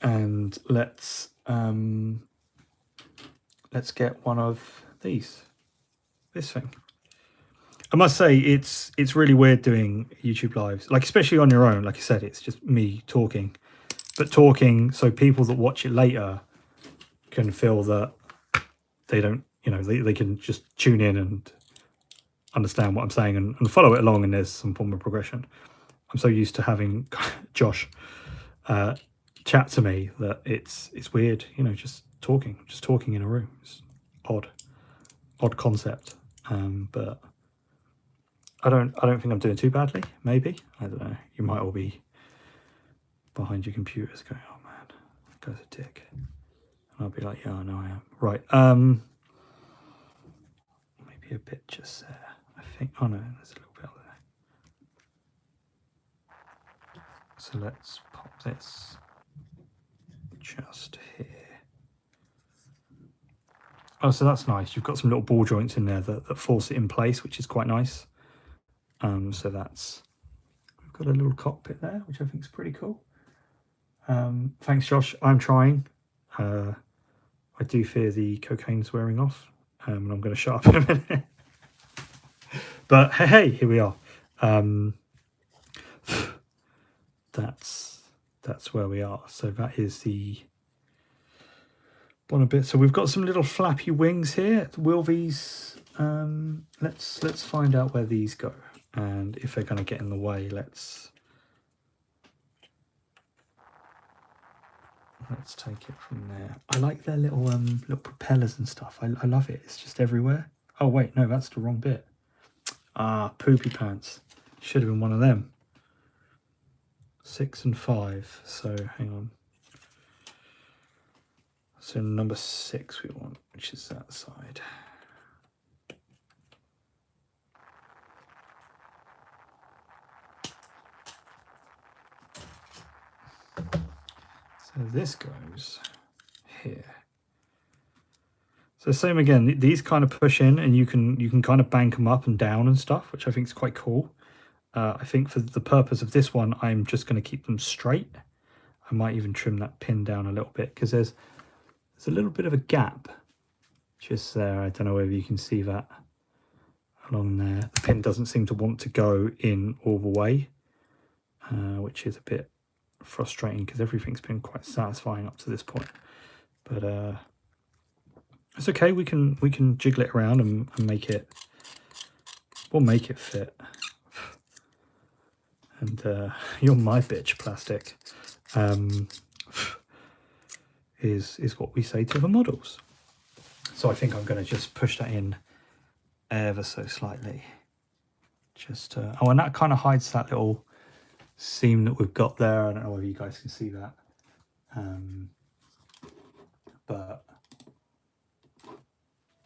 and let's get one of these. This thing. I must say it's really weird doing YouTube lives, like especially on your own. Like I said, it's just me talking, but talking so people that watch it later can feel that they don't, you know, they can just tune in and understand what I'm saying and follow it along, and there's some form of progression. I'm so used to having Josh chat to me that it's weird, you know, just talking in a room. It's odd concept, but I don't think I'm doing too badly. Maybe, I don't know. You might all be behind your computers going, "Oh man, that guy's a dick," and I'll be like, "Yeah, I know I am." Right. Maybe a bit just there. I think. Oh no, there's a little bit there. So let's pop this just here. Oh, so that's nice. You've got some little ball joints in there that force it in place, which is quite nice. So that's, we've got a little cockpit there, which I think is pretty cool. Thanks, Josh. I'm trying. I do fear the cocaine's wearing off, and I'm going to shut up in a minute. But hey, here we are. That's where we are. So that is the bottom bit. So we've got some little flappy wings here. Will these? Let's find out where these go, and if they're going to get in the way. Let's take it from there. I like their little propellers and stuff. I love it. It's just everywhere. Oh wait, no, that's the wrong bit. Ah, poopy pants. Should have been one of them. 6 and 5. So hang on. So number 6 we want, which is that side. So this goes here. So same again, these kind of push in, and you can kind of bank them up and down and stuff, which I think is quite cool. I think for the purpose of this one, I'm just going to keep them straight. I might even trim that pin down a little bit, because there's a little bit of a gap just there. I don't know whether you can see that along there. The pin doesn't seem to want to go in all the way, which is a bit frustrating, because everything's been quite satisfying up to this point. But it's okay. We can jiggle it around and make it. We'll make it fit. And you're my bitch, plastic. Is what we say to the models. So I think I'm going to just push that in ever so slightly. Just oh, and that kind of hides that little seam that we've got there. I don't know whether you guys can see that, but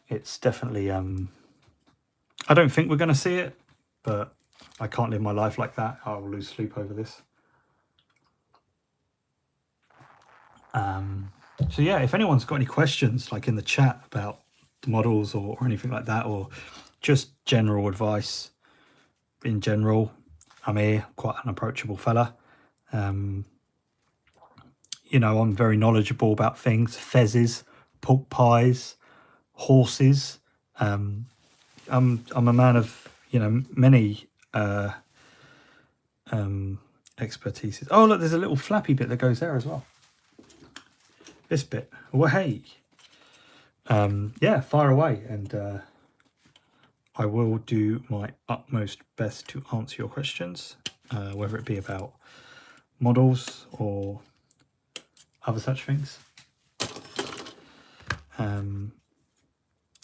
it's definitely I don't think we're going to see it, but I can't live my life like that. I will lose sleep over this. So yeah, if anyone's got any questions, like in the chat about the models or anything like that, or just general advice in general, I'm here, quite an approachable fella. You know, I'm very knowledgeable about things: fezzes, pork pies, horses. I'm a man of, you know, many expertise is. Oh, look, there's a little flappy bit that goes there as well. This bit. Well, hey. Yeah, fire away, and I will do my utmost best to answer your questions, whether it be about models or other such things.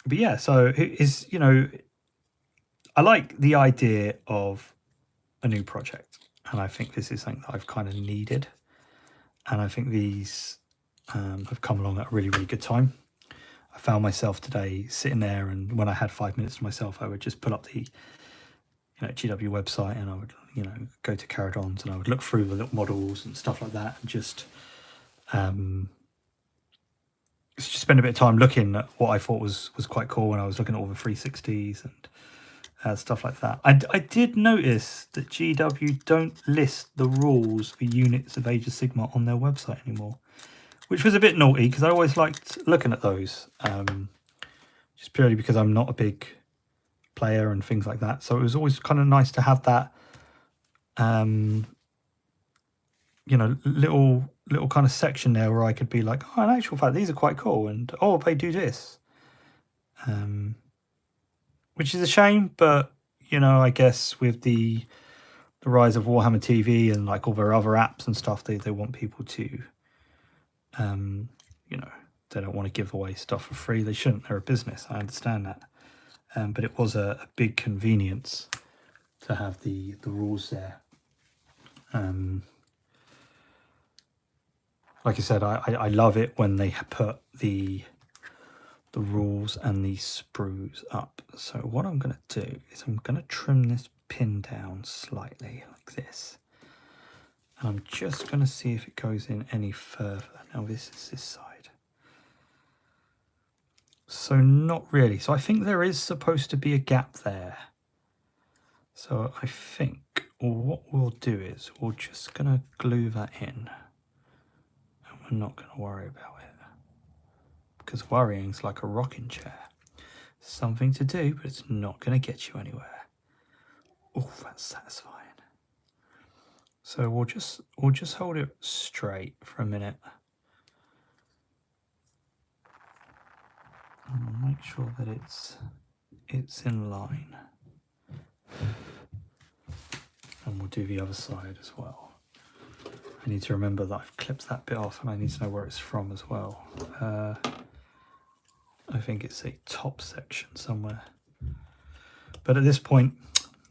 But yeah, so it is, you know, I like the idea of a new project, and I think this is something that I've kind of needed, and I think these have come along at a really, really good time. I found myself today sitting there, and when I had 5 minutes to myself, I would just pull up the GW website, and I would go to Kharadon's, and I would look through the little models and stuff like that, and just spend a bit of time looking at what I thought was quite cool. And I was looking at all the 360s and stuff like that. I did notice that GW don't list the rules for units of Age of Sigmar on their website anymore, which was a bit naughty because I always liked looking at those, just purely because I'm not a big player and things like that. So it was always kind of nice to have that, little kind of section there where I could be like, oh, in actual fact, these are quite cool, and oh, they do this, which is a shame. But I guess with the rise of Warhammer TV and like all their other apps and stuff, they want people to, they don't want to give away stuff for free. They shouldn't. They're a business. I understand that, but it was a big convenience to have the rules there. Like I said, I love it when they put the rules and the sprues up. So what I'm going to do is I'm going to trim this pin down slightly like this. And I'm just going to see if it goes in any further. Now this is this side. So not really. So I think there is supposed to be a gap there. So I think what we'll do is we're just going to glue that in. We're not going to worry about it, because worrying's like a rocking chair. Something to do, but it's not going to get you anywhere. Oh, that's satisfying. So we'll just hold it straight for a minute. And we'll make sure that it's in line. And we'll do the other side as well. I need to remember that I've clipped that bit off, and I need to know where it's from as well. I think it's a top section somewhere. But at this point,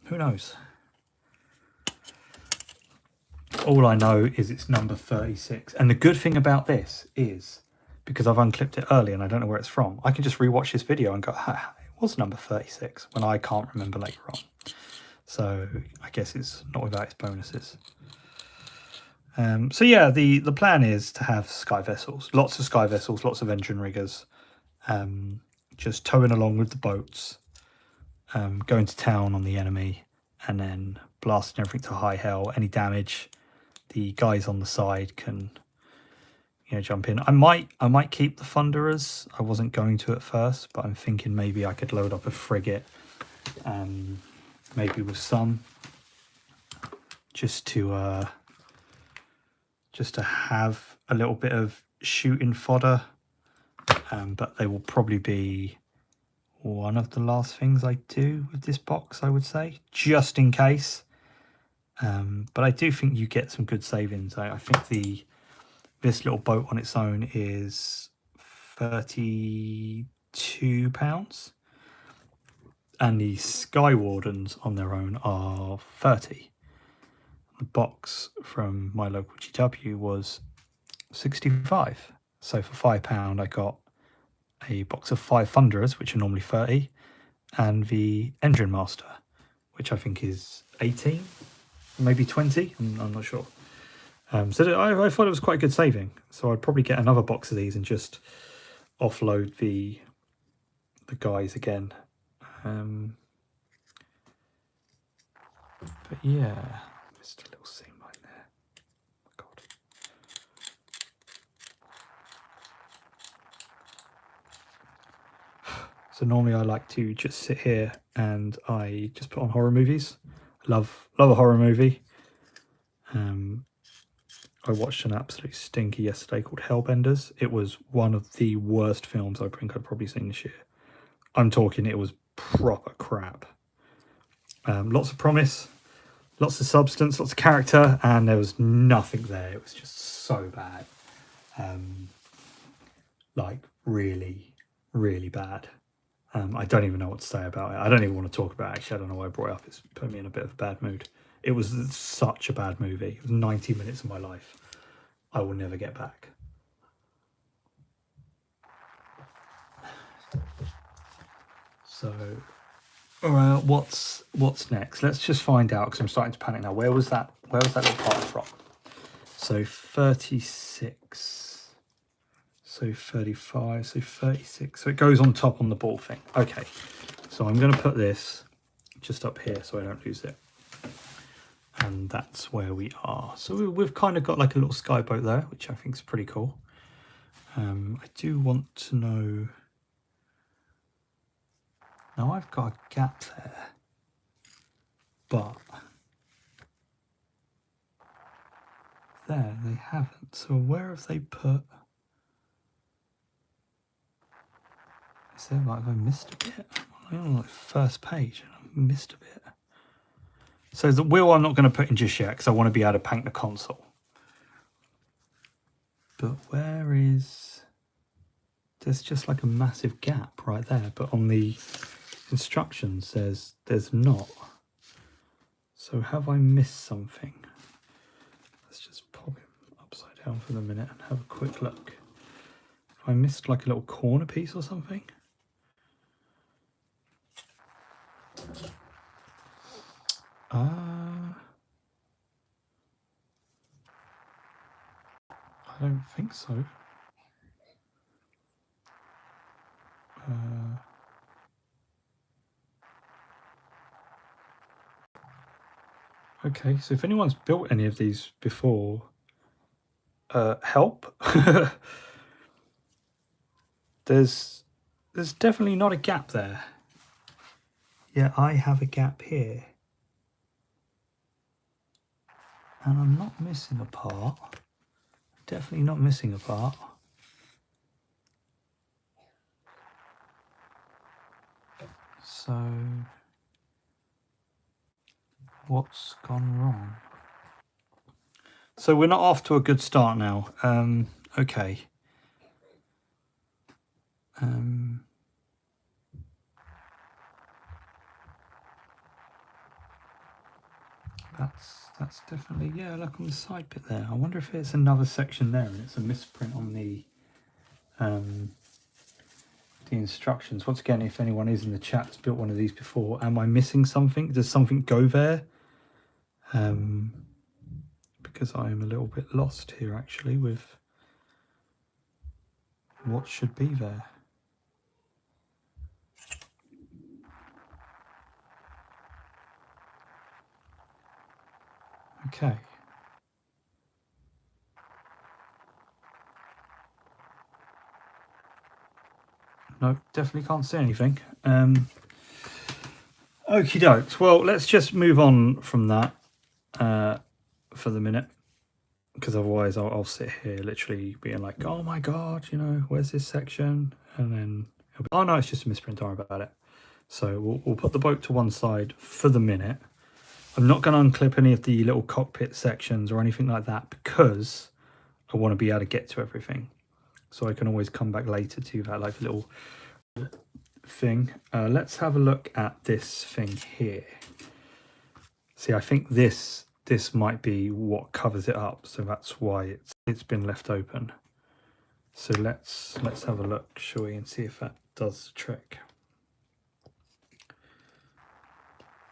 who knows? All I know is it's number 36. And the good thing about this is, because I've unclipped it early and I don't know where it's from, I can just rewatch this video and go, ha, it was number 36, when I can't remember later on. So I guess it's not without its bonuses. So yeah, the plan is to have sky vessels, lots of engine riggers, just towing along with the boats, going to town on the enemy, and then blasting everything to high hell. Any damage, the guys on the side can jump in. I might keep the Thunderers. I wasn't going to at first, but I'm thinking maybe I could load up a frigate, maybe with some, just to have a little bit of shooting fodder, but they will probably be one of the last things I do with this box, I would say, just in case. But I do think you get some good savings. I think this little boat on its own is £32, and the Sky Wardens on their own are 30. The box from my local GW was 65. So for £5 I got a box of 5 Thunderers, which are normally 30, and the Engine Master, which I think is 18, maybe 20, I'm not sure. So I thought it was quite a good saving. So I'd probably get another box of these and just offload the guys again. But yeah, just a little seam line there. Oh my God. So normally I like to just sit here and I just put on horror movies. I love a horror movie. I watched an absolute stinker yesterday called Hellbenders. It was one of the worst films I think I've probably seen this year. I'm talking, it was proper crap. Lots of promise, lots of substance, lots of character, and there was nothing there. It was just so bad. Like really, really bad. I don't even know what to say about it. I don't even want to talk about it. Actually, I don't know why I brought it up. It's put me in a bit of a bad mood. It was such a bad movie. It was 90 minutes of my life I will never get back. So, what's next? Let's just find out, because I'm starting to panic now. Where was that little part from? So 36. So 35. So 36. So it goes on top on the ball thing. Okay. So I'm going to put this just up here so I don't lose it. And that's where we are. So we've kind of got like a little skyboat there, which I think is pretty cool. I do want to know. Now I've got a gap there, but there they haven't. So where have they put? Is there like, have I missed a bit? I don't know, like first page, I missed a bit. So the wheel I'm not going to put in just yet because I want to be able to paint the console. But where is... There's just like a massive gap right there, but on the instructions there's not. So have I missed something? Let's just pop it upside down for the minute and have a quick look. Have I missed like a little corner piece or something? I don't think so. Okay, so if anyone's built any of these before, help. There's definitely not a gap there. Yeah, I have a gap here. And I'm not missing a part. Definitely not missing a part. So, what's gone wrong? So we're not off to a good start now. Okay. That's definitely, yeah, look on the side bit there. I wonder if it's another section there and it's a misprint on the instructions. Once again, if anyone is in the chat has built one of these before, am I missing something? Does something go there? Because I am a little bit lost here actually with what should be there. Okay. No, definitely can't see anything. Okie dokes. Well, let's just move on from that for the minute, because otherwise I'll sit here literally being like, oh my god, you know, where's this section? And then it'll be, oh no, it's just a misprint, don't worry about it. So we'll put the boat to one side for the minute. I'm not going to unclip any of the little cockpit sections or anything like that because I want to be able to get to everything. So I can always come back later to that like little thing. Let's have a look at this thing here. See, I think this might be what covers it up, so that's why it's been left open. So let's have a look, shall we, and see if that does the trick.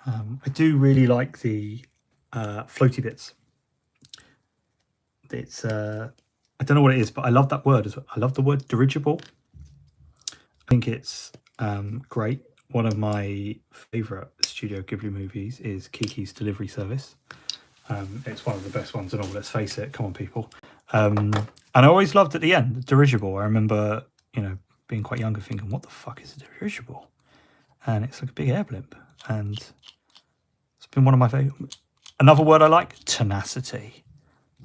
I do really like the floaty bits. It's I don't know what it is, but I love that word as well. I love the word dirigible. I think it's great. One of my favourite Studio Ghibli movies is Kiki's Delivery Service. It's one of the best ones in all, let's face it. Come on, people. And I always loved at the end, dirigible. I remember, you know, being quite younger thinking, what the fuck is a dirigible? And it's like a big air blimp. And it's been one of my favourite. Another word I like, tenacity.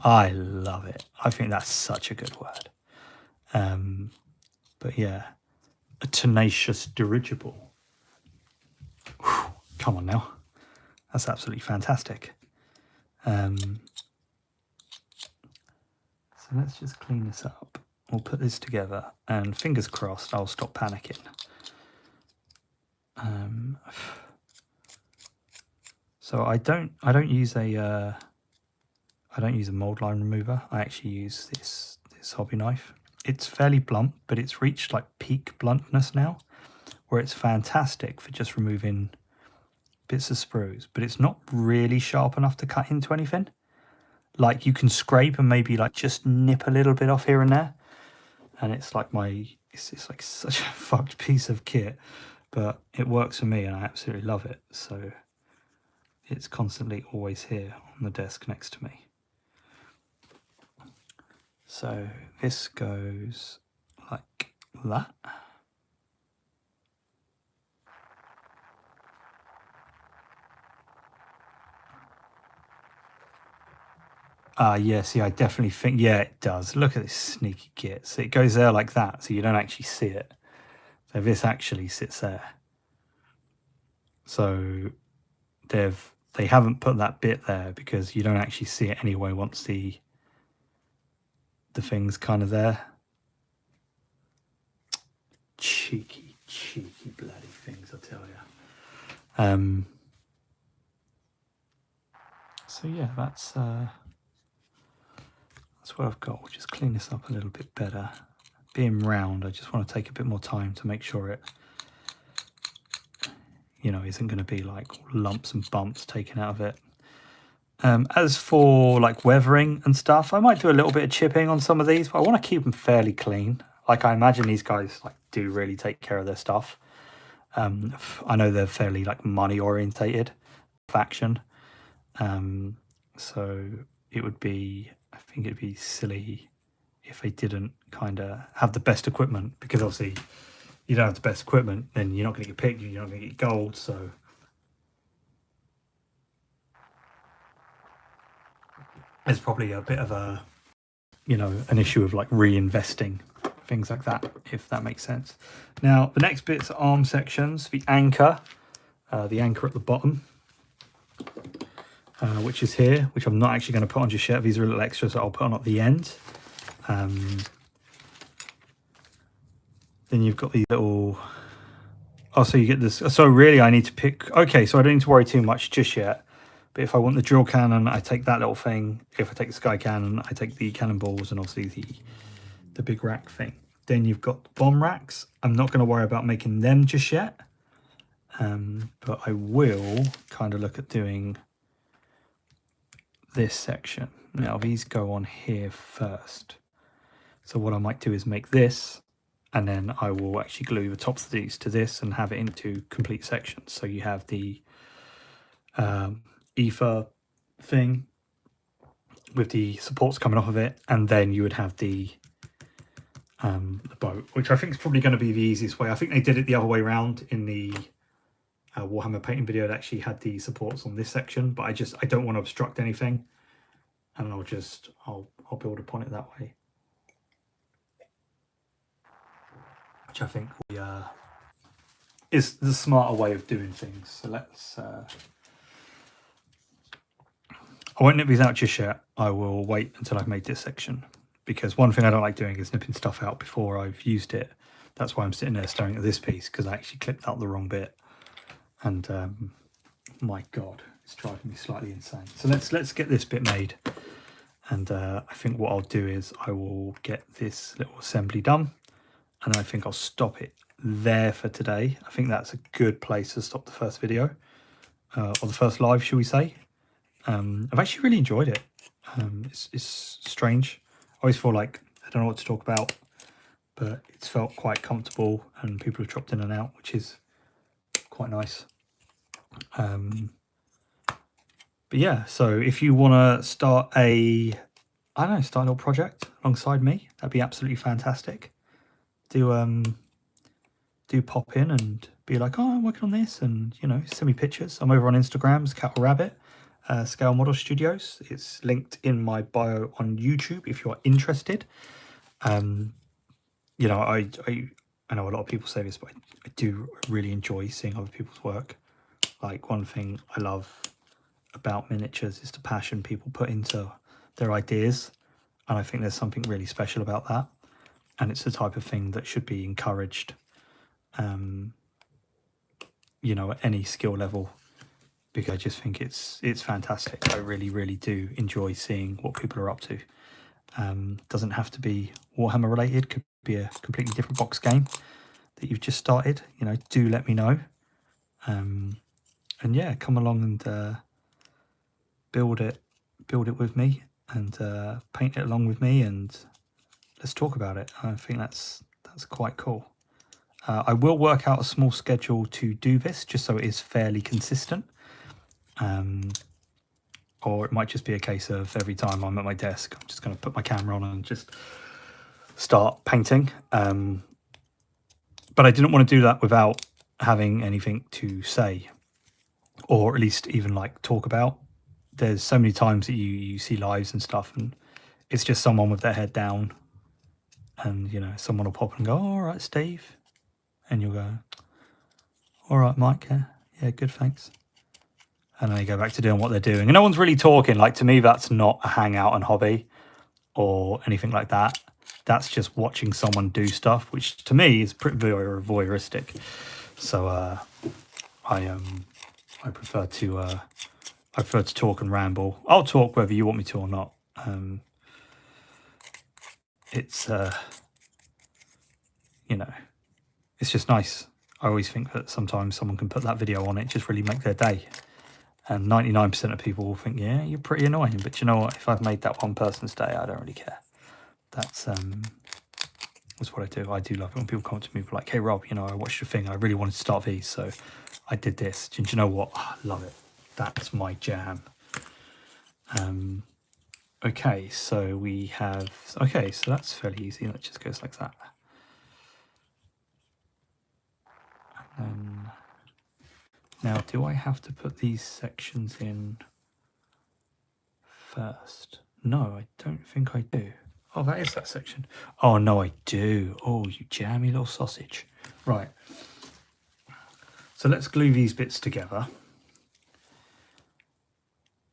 I love it. I think that's such a good word. But yeah, a tenacious dirigible. Whew, come on now. That's absolutely fantastic. So let's just clean this up. We'll put this together, and fingers crossed I'll stop panicking. So I don't use a mold line remover. I actually use this hobby knife. It's fairly blunt, but it's reached like peak bluntness now, where it's fantastic for just removing bits of sprues, but it's not really sharp enough to cut into anything. Like you can scrape and maybe like just nip a little bit off here and there, and it's like it's like such a fucked piece of kit, but it works for me and I absolutely love it. So it's constantly always here on the desk next to me. So this goes like that. Yeah, see, I definitely think, yeah, it does. Look at this sneaky kit. So it goes there like that, so you don't actually see it. So this actually sits there. So they haven't put that bit there because you don't actually see it anyway once the thing's kind of there. Cheeky bloody things, I tell you. So yeah, that's what I've got. We'll just clean this up a little bit better. Being round, I just want to take a bit more time to make sure it, you know, isn't going to be like lumps and bumps taken out of it. As for like weathering and stuff, I might do a little bit of chipping on some of these, but I want to keep them fairly clean. Like I imagine these guys like do really take care of their stuff. I know they're fairly like money orientated faction. So it would be, I think it'd be silly if they didn't kind of have the best equipment, because obviously you don't have the best equipment, then you're not going to get picked, you're not going to get gold. So there's probably a bit of a, you know, an issue of like reinvesting, things like that, if that makes sense. Now the next bit's arm sections, the anchor at the bottom, which is here, which I'm not actually going to put on just yet. These are little extras that I'll put on at the end. Then you've got these little, oh, so you get this. So really I need to pick, okay, so I don't need to worry too much just yet. But if I want the drill cannon, I take that little thing. If I take the sky cannon, I take the cannonballs and obviously the big rack thing. Then you've got the bomb racks. I'm not going to worry about making them just yet. But I will kind of look at doing this section. Now these go on here first. So what I might do is make this, and then I will actually glue the tops of these to this and have it into complete sections. So you have the ether thing with the supports coming off of it, and then you would have the boat, which I think is probably going to be the easiest way. I think they did it the other way around in the Warhammer painting video that actually had the supports on this section, but I don't want to obstruct anything, and I'll build upon it that way, which I think is the smarter way of doing things. So let's I won't nip these out just yet. I will wait until I've made this section, because one thing I don't like doing is nipping stuff out before I've used it. That's why I'm sitting there staring at this piece, because I actually clipped out the wrong bit, and my god, it's driving me slightly insane. So let's get this bit made, and I think what I'll do is I will get this little assembly done, and I think I'll stop it there for today. I think that's a good place to stop the first video, or the first live, should we say. I've actually really enjoyed it. It's strange. I always feel like I don't know what to talk about, but it's felt quite comfortable, and people have dropped in and out, which is quite nice. But yeah, so if you want to start a little project alongside me, that'd be absolutely fantastic. Do pop in and be like, oh, I'm working on this, and you know, send me pictures. I'm over on Instagram as Cat or Rabbit. Scale Model Studios. It's linked in my bio on YouTube if you are interested. You know, I know a lot of people say this, but I do really enjoy seeing other people's work. Like, one thing I love about miniatures is the passion people put into their ideas, and I think there's something really special about that, and it's the type of thing that should be encouraged, you know, at any skill level, because I just think it's fantastic. I really do enjoy seeing what people are up to. Doesn't have to be Warhammer related, could be a completely different box game that you've just started. You know, do let me know. And yeah, come along and build it with me, and paint it along with me, and let's talk about it. I think that's quite cool. I will work out a small schedule to do this, just so it is fairly consistent. Or it might just be a case of every time I'm at my desk, I'm just going to put my camera on and just start painting. But I didn't want to do that without having anything to say, or at least even like talk about. There's so many times that you see lives and stuff, and it's just someone with their head down, and you know, someone will pop and go, oh, all right, Steve, and you'll go, all right, Mike, yeah, good, thanks. And then they go back to doing what they're doing, and no one's really talking. Like, to me, that's not a hangout and hobby or anything like that. That's just watching someone do stuff, which to me is pretty voyeuristic. So I prefer to talk and ramble. I'll talk whether you want me to or not. It's you know, it's just nice. I always think that sometimes someone can put that video on it, just really make their day. And 99% of people will think, yeah, you're pretty annoying. But you know what? If I've made that one person's day, I don't really care. That's what I do. I do love it when people come to me like, hey, Rob, you know, I watched your thing. I really wanted to start these, so I did this. Do you know what? Oh, I love it. That's my jam. Okay, so we have... Okay, so that's fairly easy. That just goes like that. Now, do I have to put these sections in first? No, I don't think I do. Oh, that is that section. Oh, no, I do. Oh, you jammy little sausage. Right. So let's glue these bits together.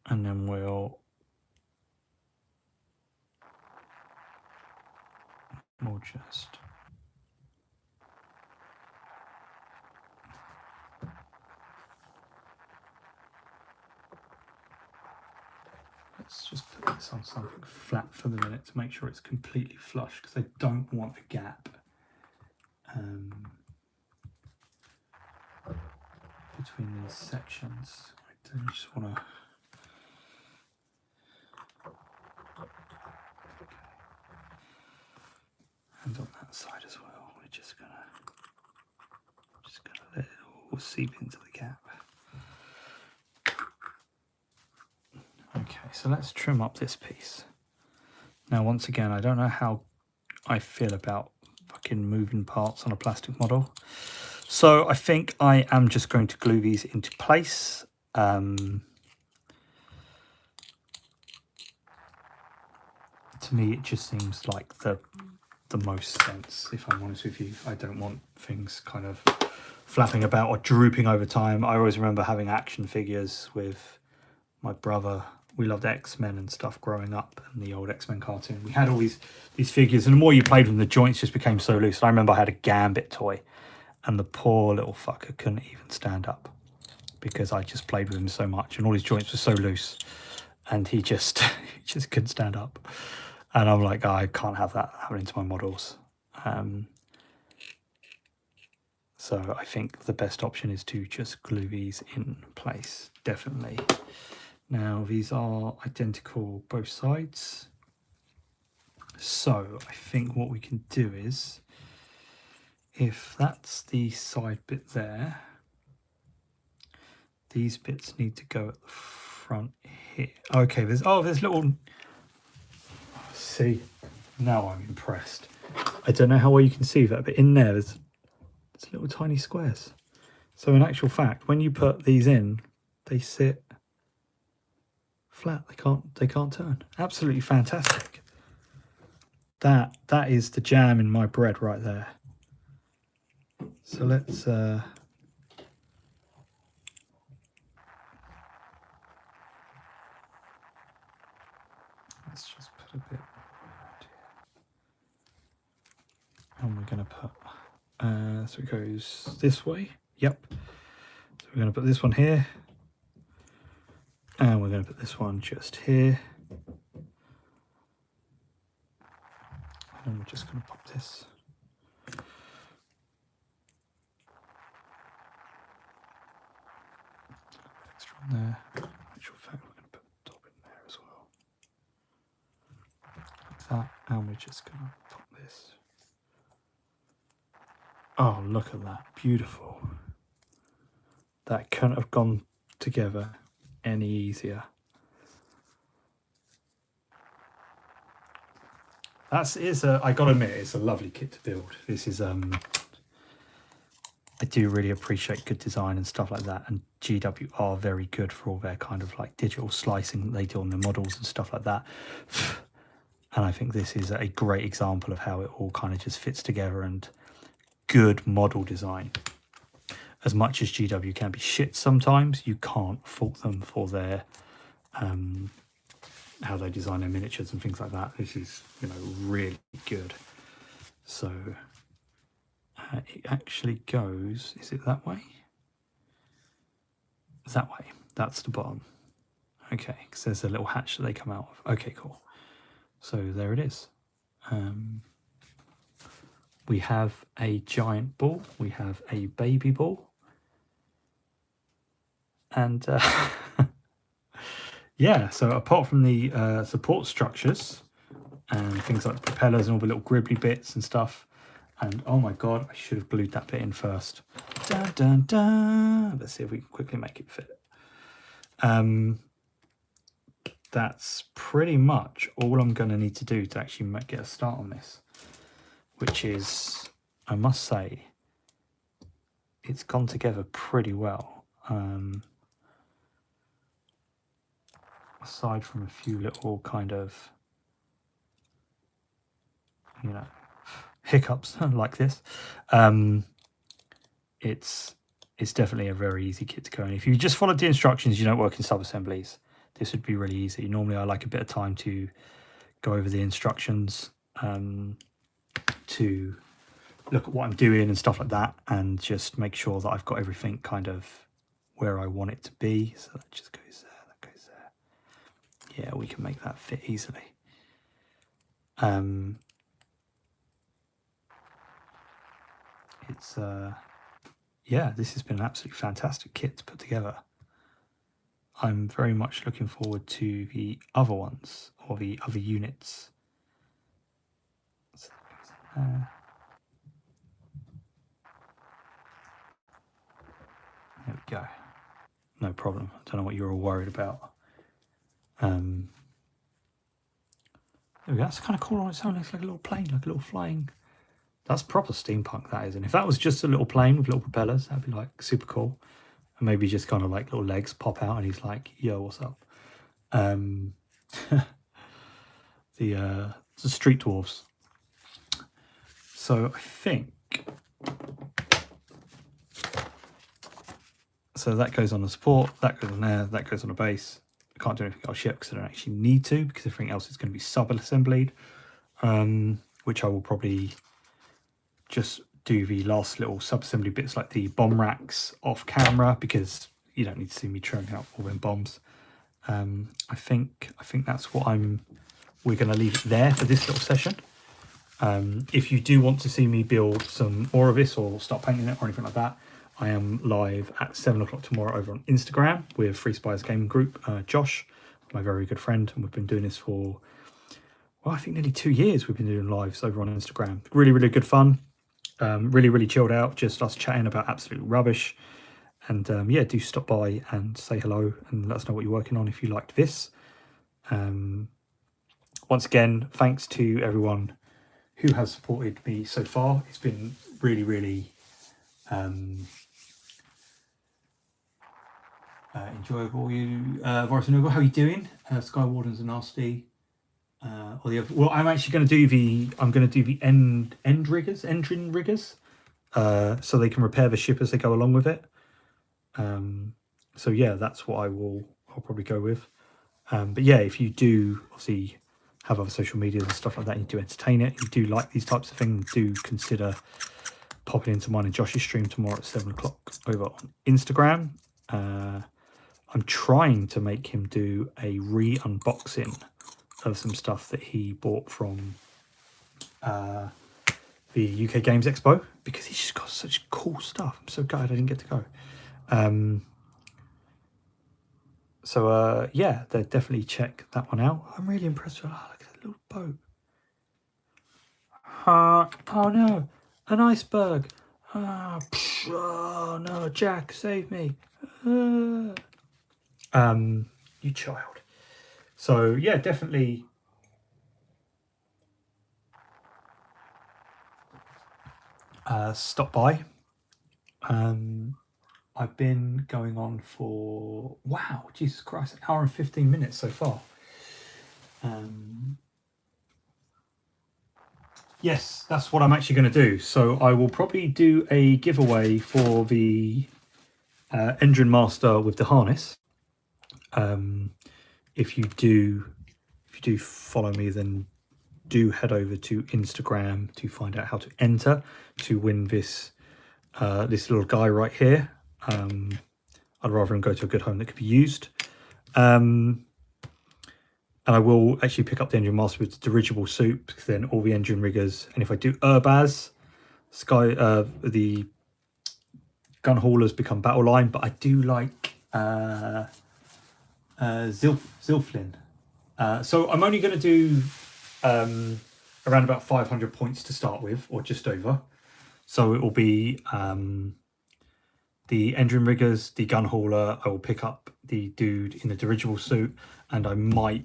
And then we'll just... Let's just put this on something flat for the minute to make sure it's completely flush, because I don't want a gap between these sections. I don't just want to... And on that side as well, we're just gonna let it all seep into the gap. Okay, so let's trim up this piece. Now, once again, I don't know how I feel about fucking moving parts on a plastic model. So I think I am just going to glue these into place. To me, it just seems like the most sense, if I'm honest with you. I don't want things kind of flapping about or drooping over time. I always remember having action figures with my brother. We loved X-Men and stuff growing up, and the old X-Men cartoon. We had all these figures, and the more you played with them, the joints just became so loose. I remember I had a Gambit toy, and the poor little fucker couldn't even stand up because I just played with him so much, and all his joints were so loose, and he just couldn't stand up. And I'm like, oh, I can't have that happening to my models. So I think the best option is to just glue these in place, definitely. Now, these are identical both sides. So I think what we can do is, if that's the side bit there, these bits need to go at the front here. Okay, there's little... See, now I'm impressed. I don't know how well you can see that, but in there, there's little tiny squares. So in actual fact, when you put these in, they sit flat. They can't turn. Absolutely fantastic. That is the jam in my bread right there. So let's just put a bit around here. And we're going to put so it goes this way. Yep. So we're going to put this one here, and we're going to put this one just here, and we're just going to pop this extra on there. Actual fact, we're going to put the top in there as well, like that, and we're just going to pop this. Oh, look at that, beautiful. That couldn't have gone together any easier. I gotta admit, it's a lovely kit to build. This is I do really appreciate good design and stuff like that, and GW are very good for all their kind of like digital slicing that they do on their models and stuff like that. And I think this is a great example of how it all kind of just fits together, and good model design. As much as GW can be shit sometimes, you can't fault them for their how they design their miniatures and things like that. This is, you know, really good. So it actually goes, is it that way? That way. That's the bottom. Okay, because there's a little hatch that they come out of. Okay, cool. So there it is. We have a giant ball. We have a baby ball. And yeah, so apart from the support structures and things like propellers and all the little gribbly bits and stuff, and oh my god, I should have glued that bit in first. Dun, dun, dun. Let's see if we can quickly make it fit. That's pretty much all I'm going to need to do to actually get a start on this, which is, I must say, it's gone together pretty well. Aside from a few little kind of, you know, hiccups like this, it's definitely a very easy kit to go. And if you just followed the instructions, you don't work in sub-assemblies, this would be really easy. Normally I like a bit of time to go over the instructions, to look at what I'm doing and stuff like that, and just make sure that I've got everything kind of where I want it to be. So that just goes there, that goes there. Yeah, we can make that fit easily. It's yeah, this has been an absolutely fantastic kit to put together. I'm very much looking forward to the other ones, or the other units. So there we go. No problem. I don't know what you're all worried about. There we go. That's kind of cool on its own. Looks like a little plane, like a little flying. That's proper steampunk, that is. And if that was just a little plane with little propellers, that'd be like super cool. And maybe just kind of like little legs pop out and he's like, yo, what's up? The street dwarves. So I think, so that goes on the support, that goes on there, that goes on the base. I can't do anything else yet because I don't actually need to, because everything else is going to be sub-assembled, which I will probably just do the last little sub-assembly bits like the bomb racks off camera, because you don't need to see me throwing out all them bombs. I think that's what we're going to leave it there for this little session. If you do want to see me build some more of this or start painting it or anything like that, I am live at 7 o'clock tomorrow over on Instagram with Free Spires Gaming Group. Josh, my very good friend, and we've been doing this for, well, I think nearly 2 years we've been doing lives over on Instagram. Really, really good fun. Really, really chilled out, just us chatting about absolute rubbish. And yeah, do stop by and say hello and let us know what you're working on if you liked this. Once again, thanks to everyone who has supported me so far. It's been really, really enjoyable. You, Boris and Noble, how are you doing? Sky Wardens are nasty. Or the other, well, I'm actually going to do the end riggers, engine riggers, so they can repair the ship as they go along with it. So yeah, that's what I'll probably go with. But yeah, if you do obviously have other social medias and stuff like that, and you do entertain it, you do like these types of things, do consider popping into mine and Josh's stream tomorrow at 7 o'clock over on Instagram. I'm trying to make him do a re-unboxing of some stuff that he bought from the UK Games Expo, because he's just got such cool stuff. I'm so glad I didn't get to go. So yeah, definitely check that one out. I'm really impressed with look at that little boat. Oh no, an iceberg. Oh no, Jack, save me. You child. So yeah, definitely stop by. I've been going on for, wow, Jesus Christ, an hour and 15 minutes so far. Yes, that's what I'm actually going to do. So I will probably do a giveaway for the engine master with the harness. If you do follow me, then do head over to Instagram to find out how to enter to win this this little guy right here. I'd rather him go to a good home that could be used. And I will actually pick up the engine master with the dirigible suit, because then all the engine riggers, and if I do Urbaz, the gun haulers become battle line. But I do like Zilflin. So I'm only going to do around about 500 points to start with, or just over. So it will be the engine riggers, the gun hauler. I will pick up the dude in the dirigible suit, and I might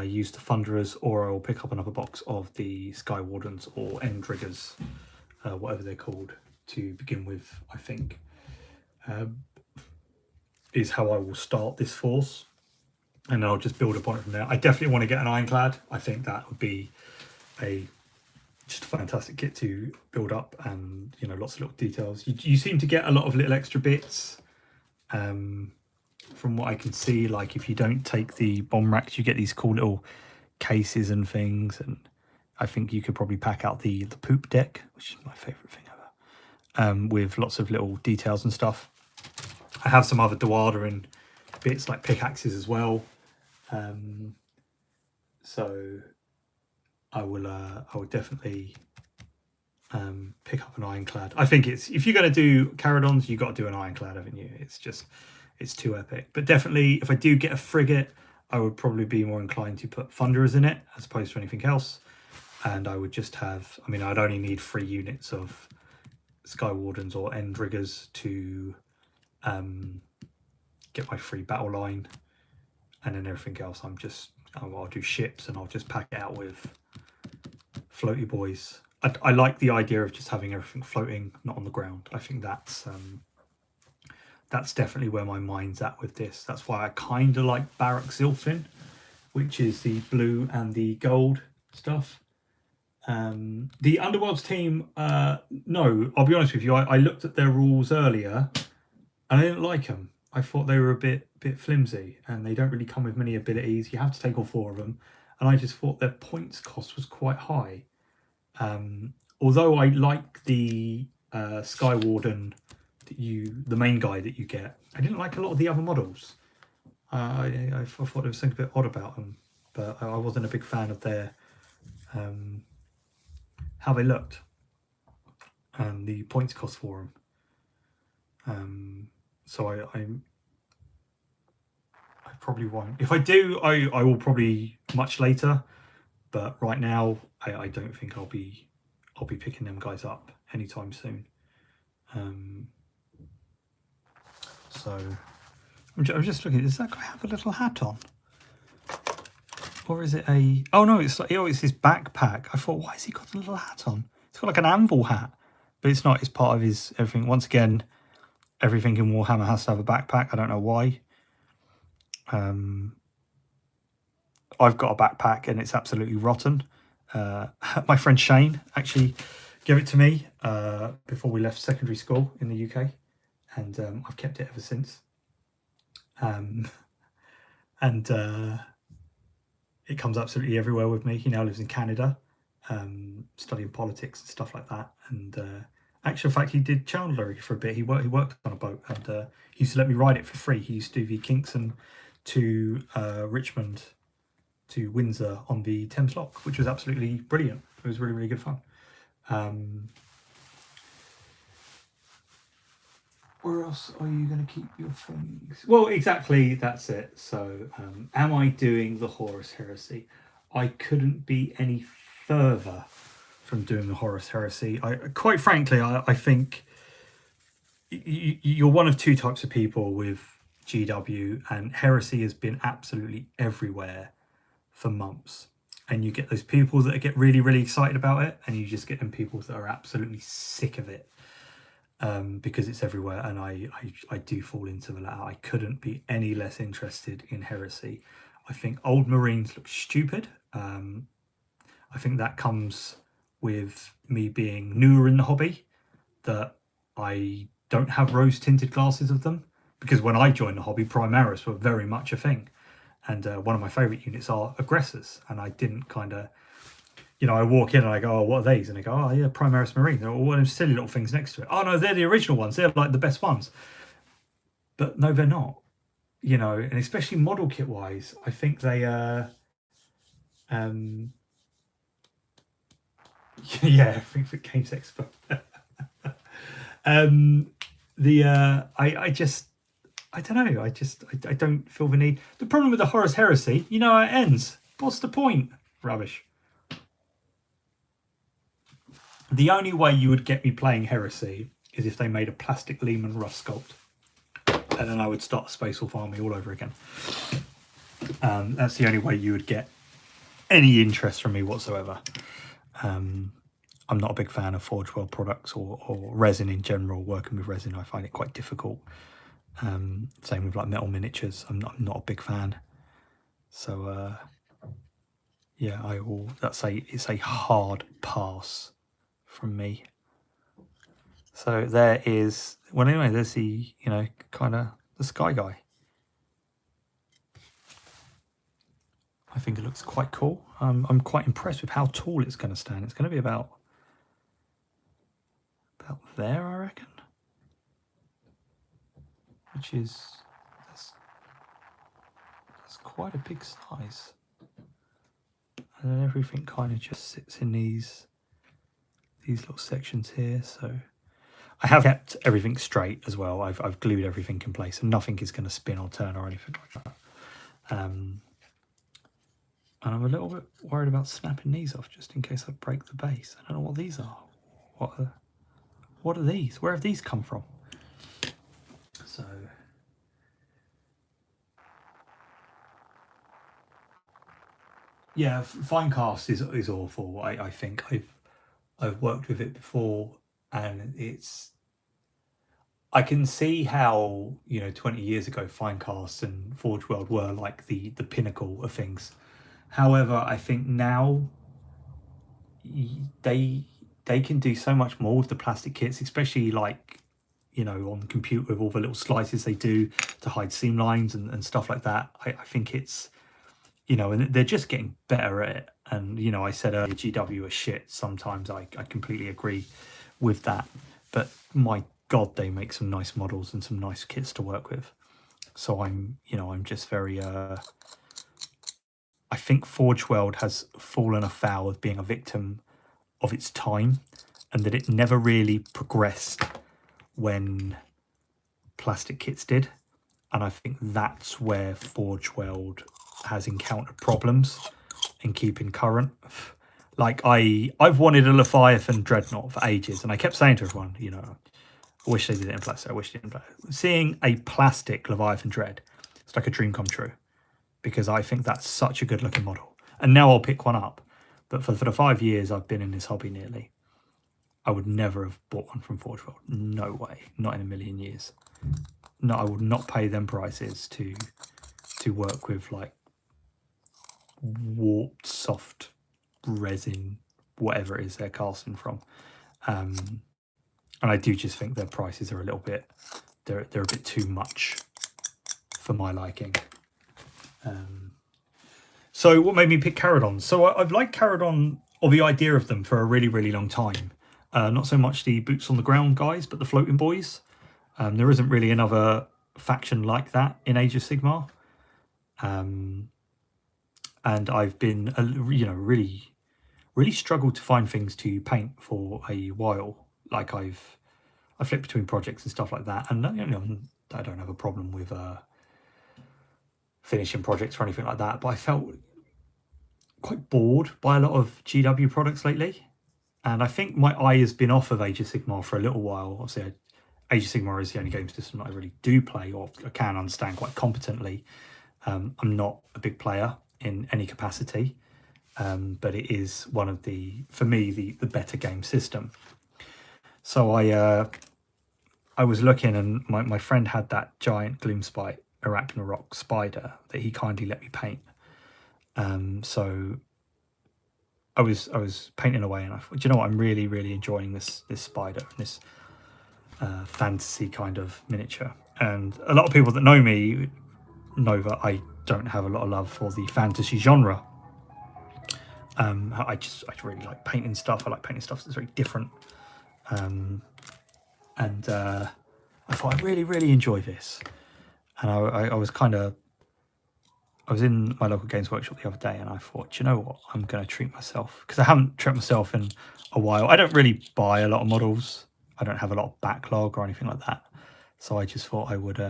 use the thunderers, or I will pick up another box of the sky wardens or end riggers, whatever they're called, to begin with. I think is how I will start this force, and I'll just build upon it from there. I definitely want to get an ironclad. I think that would be just a fantastic kit to build up, and lots of little details. You seem to get a lot of little extra bits from what I can see. Like if you don't take the bomb racks, you get these cool little cases and things, and I think you could probably pack out the poop deck, which is my favorite thing ever, with lots of little details and stuff. I have some other Dewada and bits like pickaxes as well, so I will definitely pick up an ironclad. I think if you're going to do Kharadons, you've got to do an ironclad, haven't you? It's too epic. But definitely, if I do get a frigate, I would probably be more inclined to put thunderers in it as opposed to anything else. And I would just have, I'd only need 3 units of sky wardens or end riggers to get my free battle line, and then everything else I'll do ships, and I'll just pack it out with floaty boys. I like the idea of just having everything floating, not on the ground. I think that's definitely where my mind's at with this. That's why I kind of like Barrack Zilfin, which is the blue and the gold stuff. The Underworlds team, no, I'll be honest with you, I looked at their rules earlier and I didn't like them. I thought they were a bit flimsy, and they don't really come with many abilities. You have to take all 4 of them, and I just thought their points cost was quite high. Although I like the Sky Warden, the main guy that you get, I didn't like a lot of the other models. I thought there was something a bit odd about them, but I wasn't a big fan of their how they looked and the points cost for them. So I probably won't. If I do, I will probably much later. But right now, I don't think I'll be picking them guys up anytime soon. So I'm just looking. Does that guy have a little hat on, or is it a? Oh no, it's his backpack. I thought, why has he got a little hat on? It's got like an anvil hat, but it's not. It's part of his everything. Once again, everything in Warhammer has to have a backpack. I don't know why. I've got a backpack and it's absolutely rotten. My friend Shane actually gave it to me before we left secondary school in the UK, and I've kept it ever since. And it comes absolutely everywhere with me. He now lives in Canada, studying politics and stuff like that. And actual fact, he did chandlery for a bit. He worked on a boat, and he used to let me ride it for free. He used to do the Kingston to Richmond to Windsor on the Thames Lock, which was absolutely brilliant. It was really, really good fun. Where else are you going to keep your things? Well, exactly, that's it. So, am I doing the Horus Heresy? I couldn't be any further from doing the Horus Heresy. Quite frankly, I think you're one of two types of people with GW, and Heresy has been absolutely everywhere for months. And you get those people that get really, really excited about it, and you just get them people that are absolutely sick of it. Because it's everywhere, and I do fall into the latter. I couldn't be any less interested in Heresy. I think Old Marines look stupid. I think that comes with me being newer in the hobby, that I don't have rose-tinted glasses of them, because when I joined the hobby, Primaris were very much a thing, and one of my favourite units are Aggressors, and I didn't kind of... I walk in and I go, oh, what are these? And they go, oh, yeah, Primaris Marine. They're all them silly little things next to it. Oh, no, they're the original ones. They're like the best ones. But no, they're not. And especially model kit wise, I think they yeah, I think for Games Expo. I don't know. I don't feel the need. The problem with the Horus Heresy, how it ends. What's the point? Rubbish. The only way you would get me playing Heresy is if they made a plastic Lehman Russ sculpt. And then I would start Space Wolf Army all over again. That's the only way you would get any interest from me whatsoever. I'm not a big fan of Forge World products or resin in general. Working with resin, I find it quite difficult. Same with like metal miniatures. I'm not a big fan. So yeah, it's a hard pass from me. So there is, well, anyway, there's the, kind of the Sky Guy. I think it looks quite cool. I'm quite impressed with how tall it's going to stand. It's going to be about there, I reckon. Which is, that's quite a big size. And then everything kind of just sits in these little sections here. So I have kept everything straight as well. I've glued everything in place, and nothing is going to spin or turn or anything like that. And I'm a little bit worried about snapping these off just in case I break the base. I don't know what these are. What are these? Where have these come from? So yeah, Finecast is awful. I think I've worked with it before, and I can see how 20 years ago Finecast and Forge World were like the pinnacle of things. However, I think now they can do so much more with the plastic kits, especially like on the computer with all the little slices they do to hide seam lines and stuff like that. I think it's and they're just getting better at it. And I said earlier, GW are shit sometimes. I completely agree with that, but my god, they make some nice models and some nice kits to work with. So I'm just very I think Forge World has fallen afoul of being a victim of its time, and that it never really progressed when plastic kits did. And I think that's where Forge World has encountered problems in keeping current. Like I've wanted a Leviathan Dreadnought for ages, and I kept saying to everyone, I wish they did it in plastic. I wish they did it in plastic. Seeing a plastic Leviathan Dread, it's like a dream come true, because I think that's such a good looking model. And now I'll pick one up. But for the 5 years I've been in this hobby nearly, I would never have bought one from Forge World. No way. Not in a million years. No, I would not pay them prices to work with like warped soft resin, whatever it is they're casting from. And I do just think their prices are a little bit, they're a bit too much for my liking. So what made me pick Kharadon? So I've liked Kharadon, or the idea of them, for a really, really long time. Not so much the boots on the ground guys, but the floating boys. There isn't really another faction like that in Age of Sigmar. And I've been, really, really struggled to find things to paint for a while. Like I flipped between projects and stuff like that, and I don't have a problem with finishing projects or anything like that. But I felt quite bored by a lot of GW products lately, and I think my eye has been off of Age of Sigmar for a little while. Obviously, Age of Sigmar is the only game system that I really do play or can understand quite competently. I'm not a big player in any capacity, but it is one of for me, the better game system. So I was looking, and my friend had that giant Gloomspite Arachnarok spider that he kindly let me paint. So I was painting away, and I thought, do you know what? I'm really, really enjoying this spider, this fantasy kind of miniature. And a lot of people that know me know that I don't have a lot of love for the fantasy genre. I really like painting stuff. I like painting stuff that's very different. And I thought I really, really enjoy this. And I was in my local games workshop the other day, and I thought, you know what, I'm going to treat myself, because I haven't treated myself in a while. I don't really buy a lot of models. I don't have a lot of backlog or anything like that. So I just thought I would,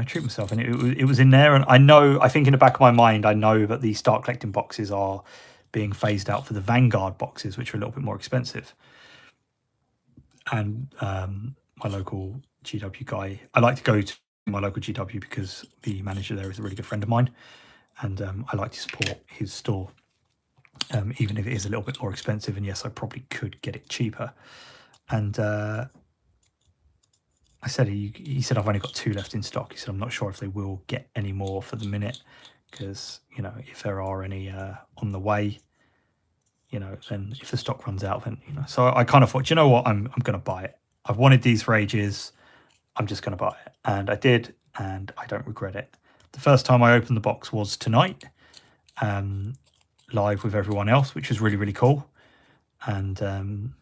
treat myself. And it was in there. And I think in the back of my mind, I know that the start collecting boxes are being phased out for the Vanguard boxes, which are a little bit more expensive. And my local GW guy, I like to go to my local GW because the manager there is a really good friend of mine, and I like to support his store, even if it is a little bit more expensive. And yes, I probably could get it cheaper. And I said, he said, I've only got 2 left in stock. He said, I'm not sure if they will get any more for the minute, because if there are any on the way, then if the stock runs out, then So I kind of thought, you know what, I'm going to buy it. I've wanted these for ages. I'm just going to buy it. And I did, and I don't regret it. The first time I opened the box was tonight, live with everyone else, which was really, really cool. And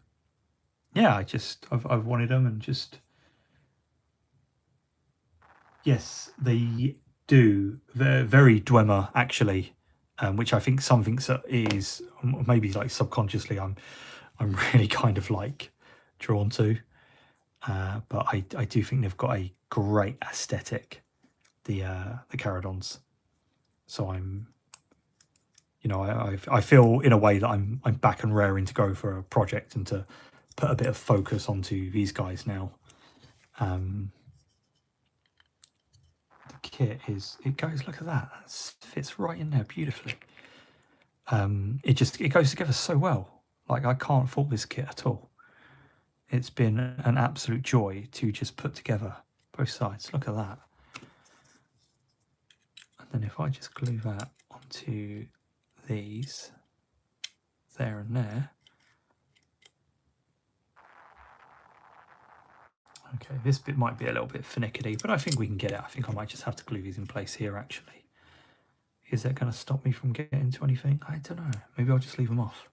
yeah, I've wanted them, and just, yes, they do. They're very Dwemer, actually, which I think something is maybe like subconsciously I'm really kind of like drawn to. But I do think they've got a great aesthetic, the Kharadons. So I'm, I feel in a way that I'm back and raring to go for a project and to put a bit of focus onto these guys now. The kit goes, look at that, fits right in there beautifully. It goes together so well. Like, I can't fault this kit at all. It's been an absolute joy to just put together both sides. Look at that. And then if I just glue that onto these, there and there. Okay, this bit might be a little bit finicky, but I think we can get it. I think I might just have to glue these in place here, actually. Is that going to stop me from getting to anything? I don't know. Maybe I'll just leave them off.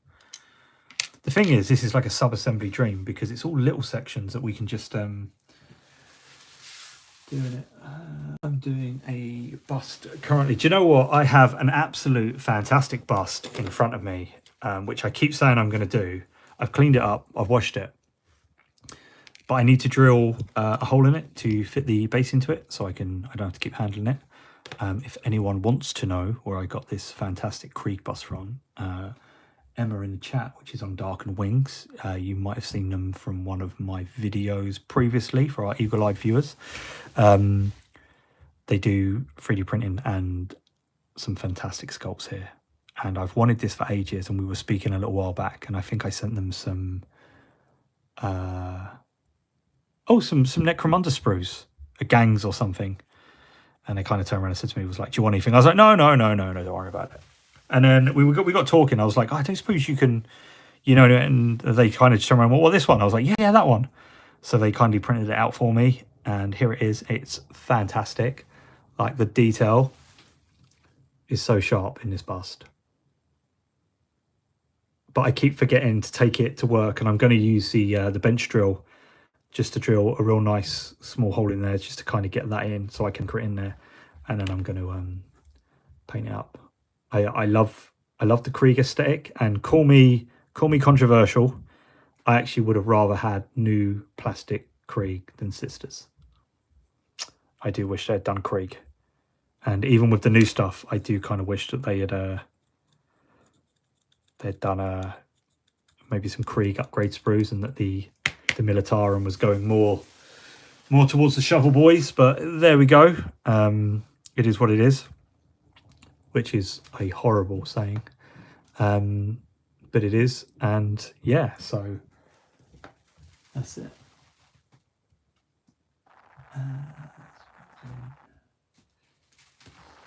The thing is, this is like a sub-assembly dream, because it's all little sections that we can just I'm doing a bust currently. Do you know what? I have an absolute fantastic bust in front of me, which I keep saying I'm going to do. I've cleaned it up. I've washed it. But I need to drill a hole in it to fit the base into it, so I don't have to keep handling it. If anyone wants to know where I got this fantastic Krieg bust from, Emma in the chat, which is on Darkened Wings. You might have seen them from one of my videos previously for our eagle-eyed viewers. They do 3D printing and some fantastic sculpts here. and I've wanted this for ages. And we were speaking a little while back, and I think I sent them some some Necromunda sprues, gangs or something. And they kind of turned around and said to me, was like, "Do you want anything?" I was like, "No, don't worry about it." And then we got talking. I was like, "I don't suppose you can, And they kind of just turned around, "Well, this one?" I was like, "Yeah, that one." So they kindly printed it out for me, and here it is. It's fantastic. Like, the detail is so sharp in this bust. But I keep forgetting to take it to work, and I'm going to use the bench drill just to drill a real nice small hole in there, just to kind of get that in, so I can put it in there, and then I'm going to paint it up. I love the Krieg aesthetic, and call me controversial. I actually would have rather had new plastic Krieg than Sisters. I do wish they'd done Krieg, and even with the new stuff, I do kind of wish that they'd done maybe some Krieg upgrade sprues, and that the Militarum was going more towards the Shovel Boys. But there we go. It is what it is, which is a horrible saying, but it is. And yeah, so that's it.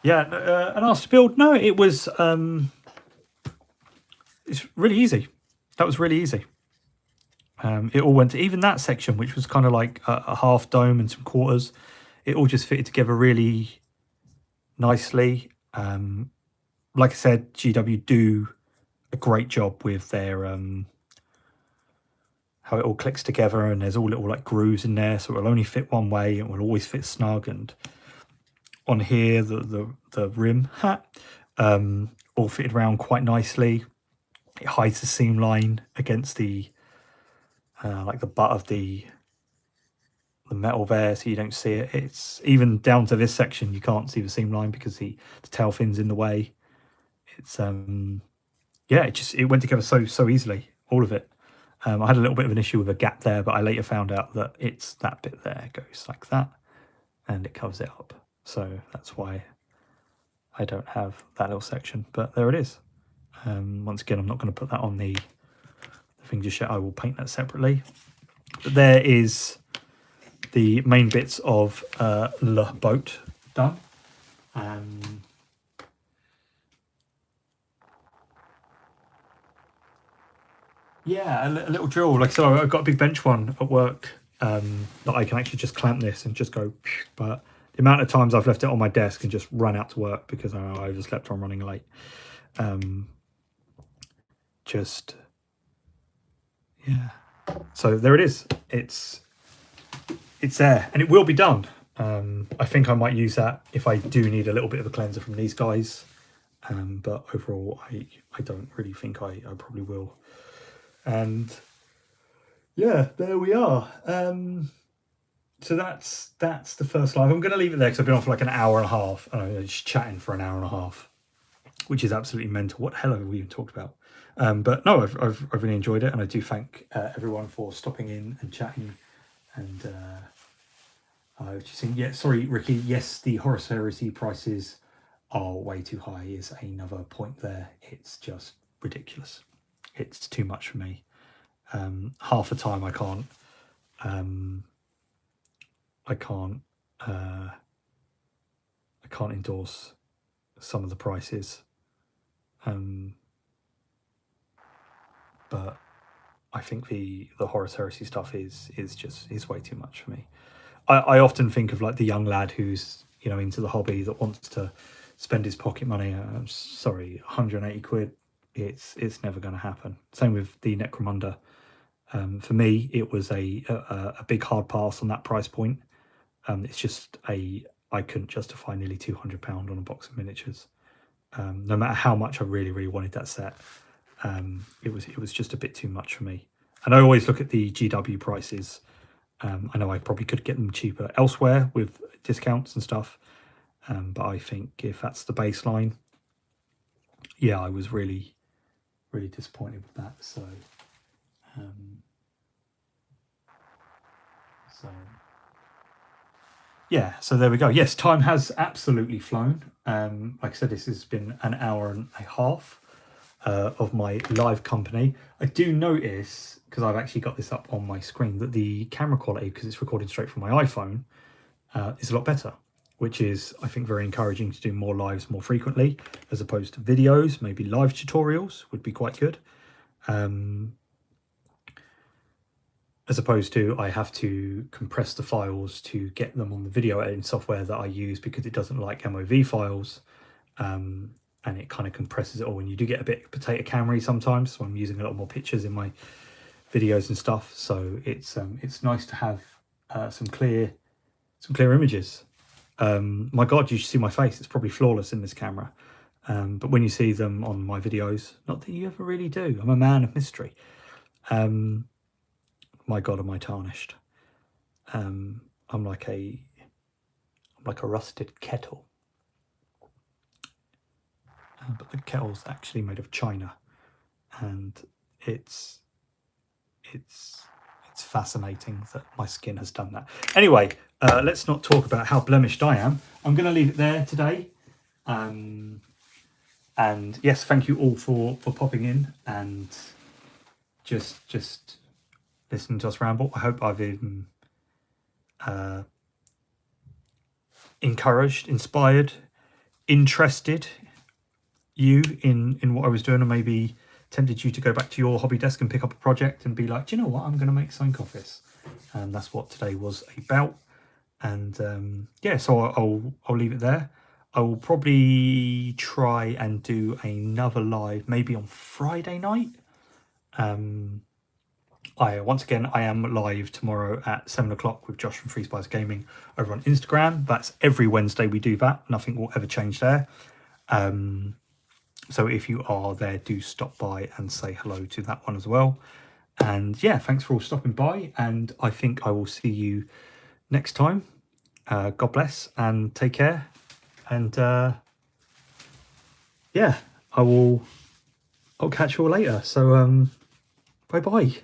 An asked to build. No, it was. It's really easy. That was really easy. It all went to, even that section, which was kind of like a half dome and some quarters. It all just fitted together really nicely. Like I said, GW do a great job with their how it all clicks together, and there's all little like grooves in there, so it'll only fit one way. It will always fit snug. And on here, the rim all fitted around quite nicely. It hides the seam line against the like the butt of the metal there, so you don't see it. It's even down to this section, you can't see the seam line because the tail fin's in the way. It's it went together so easily, all of it. I had a little bit of an issue with a gap there, but I later found out that it's that bit there goes like that, and it covers it up. So that's why I don't have that little section, but there it is. Once again, I'm not going to put that on the thing just yet. I will paint that separately. But there is the main bits of the boat done. Yeah, a little drill. Like, so I've got a big bench one at work that I can actually just clamp this and just go. But the amount of times I've left it on my desk and just run out to work because I overslept or I'm running late. Yeah. So there it is. It's there, and it will be done. I think I might use that if I do need a little bit of a cleanser from these guys. But overall, I don't really think I probably will. And yeah, there we are. So that's the first live. I'm going to leave it there because I've been on for like an hour and a half. Just chatting for an hour and a half, which is absolutely mental. What the hell have we even talked about? But no, I've really enjoyed it, and I do thank everyone for stopping in and chatting. And just saying, yeah, sorry, Ricky. Yes, the Horus Heresy prices are way too high. Is another point there. It's just ridiculous. It's too much for me. Half the time I can't endorse some of the prices. But I think the Horus Heresy stuff is way too much for me. I often think of like the young lad who's into the hobby that wants to spend his pocket money. I'm sorry, 180 quid. It's never going to happen. Same with the Necromunda. For me, it was a big hard pass on that price point. It's just I couldn't justify nearly £200 on a box of miniatures. No matter how much I really wanted that set, it was just a bit too much for me. And I always look at the GW prices. I know I probably could get them cheaper elsewhere with discounts and stuff, but I think if that's the baseline, yeah, I was really disappointed with that. So yeah, so there we go. Yes, time has absolutely flown. Like I said, this has been an hour and a half. of my live company. I do notice, because I've actually got this up on my screen, that the camera quality, because it's recording straight from my iPhone, is a lot better, which is, I think, very encouraging to do more lives more frequently, as opposed to videos. Maybe live tutorials would be quite good. As opposed to I have to compress the files to get them on the video editing software that I use, because it doesn't like MOV files, and it kind of compresses it all, and you do get a bit potato camera-y sometimes, so I'm using a lot more pictures in my videos and stuff, so it's nice to have some clear images. My god, you should see my face, it's probably flawless in this camera, but when you see them on my videos, not that you ever really do, I'm a man of mystery. My god, am I tarnished. I'm like a rusted kettle, but the kettle's actually made of china, and it's fascinating that my skin has done that. Anyway, let's not talk about how blemished I am. I'm going to leave it there today. And yes, thank you all for popping in and just listening to us ramble. I hope I've encouraged, inspired, interested you in what I was doing, and maybe tempted you to go back to your hobby desk and pick up a project and be like, do you know what, I'm going to make something of this. And that's what today was about. And yeah, so I'll leave it there. I will probably try and do another live maybe on Friday night. Once again, I am live tomorrow at 7 o'clock with Josh from Free Spice Gaming over on Instagram. That's every Wednesday we do that. Nothing will ever change there. So if you are there, do stop by and say hello to that one as well. And yeah, thanks for all stopping by. And I think I will see you next time. God bless and take care. And yeah, I'll catch you all later. So bye bye.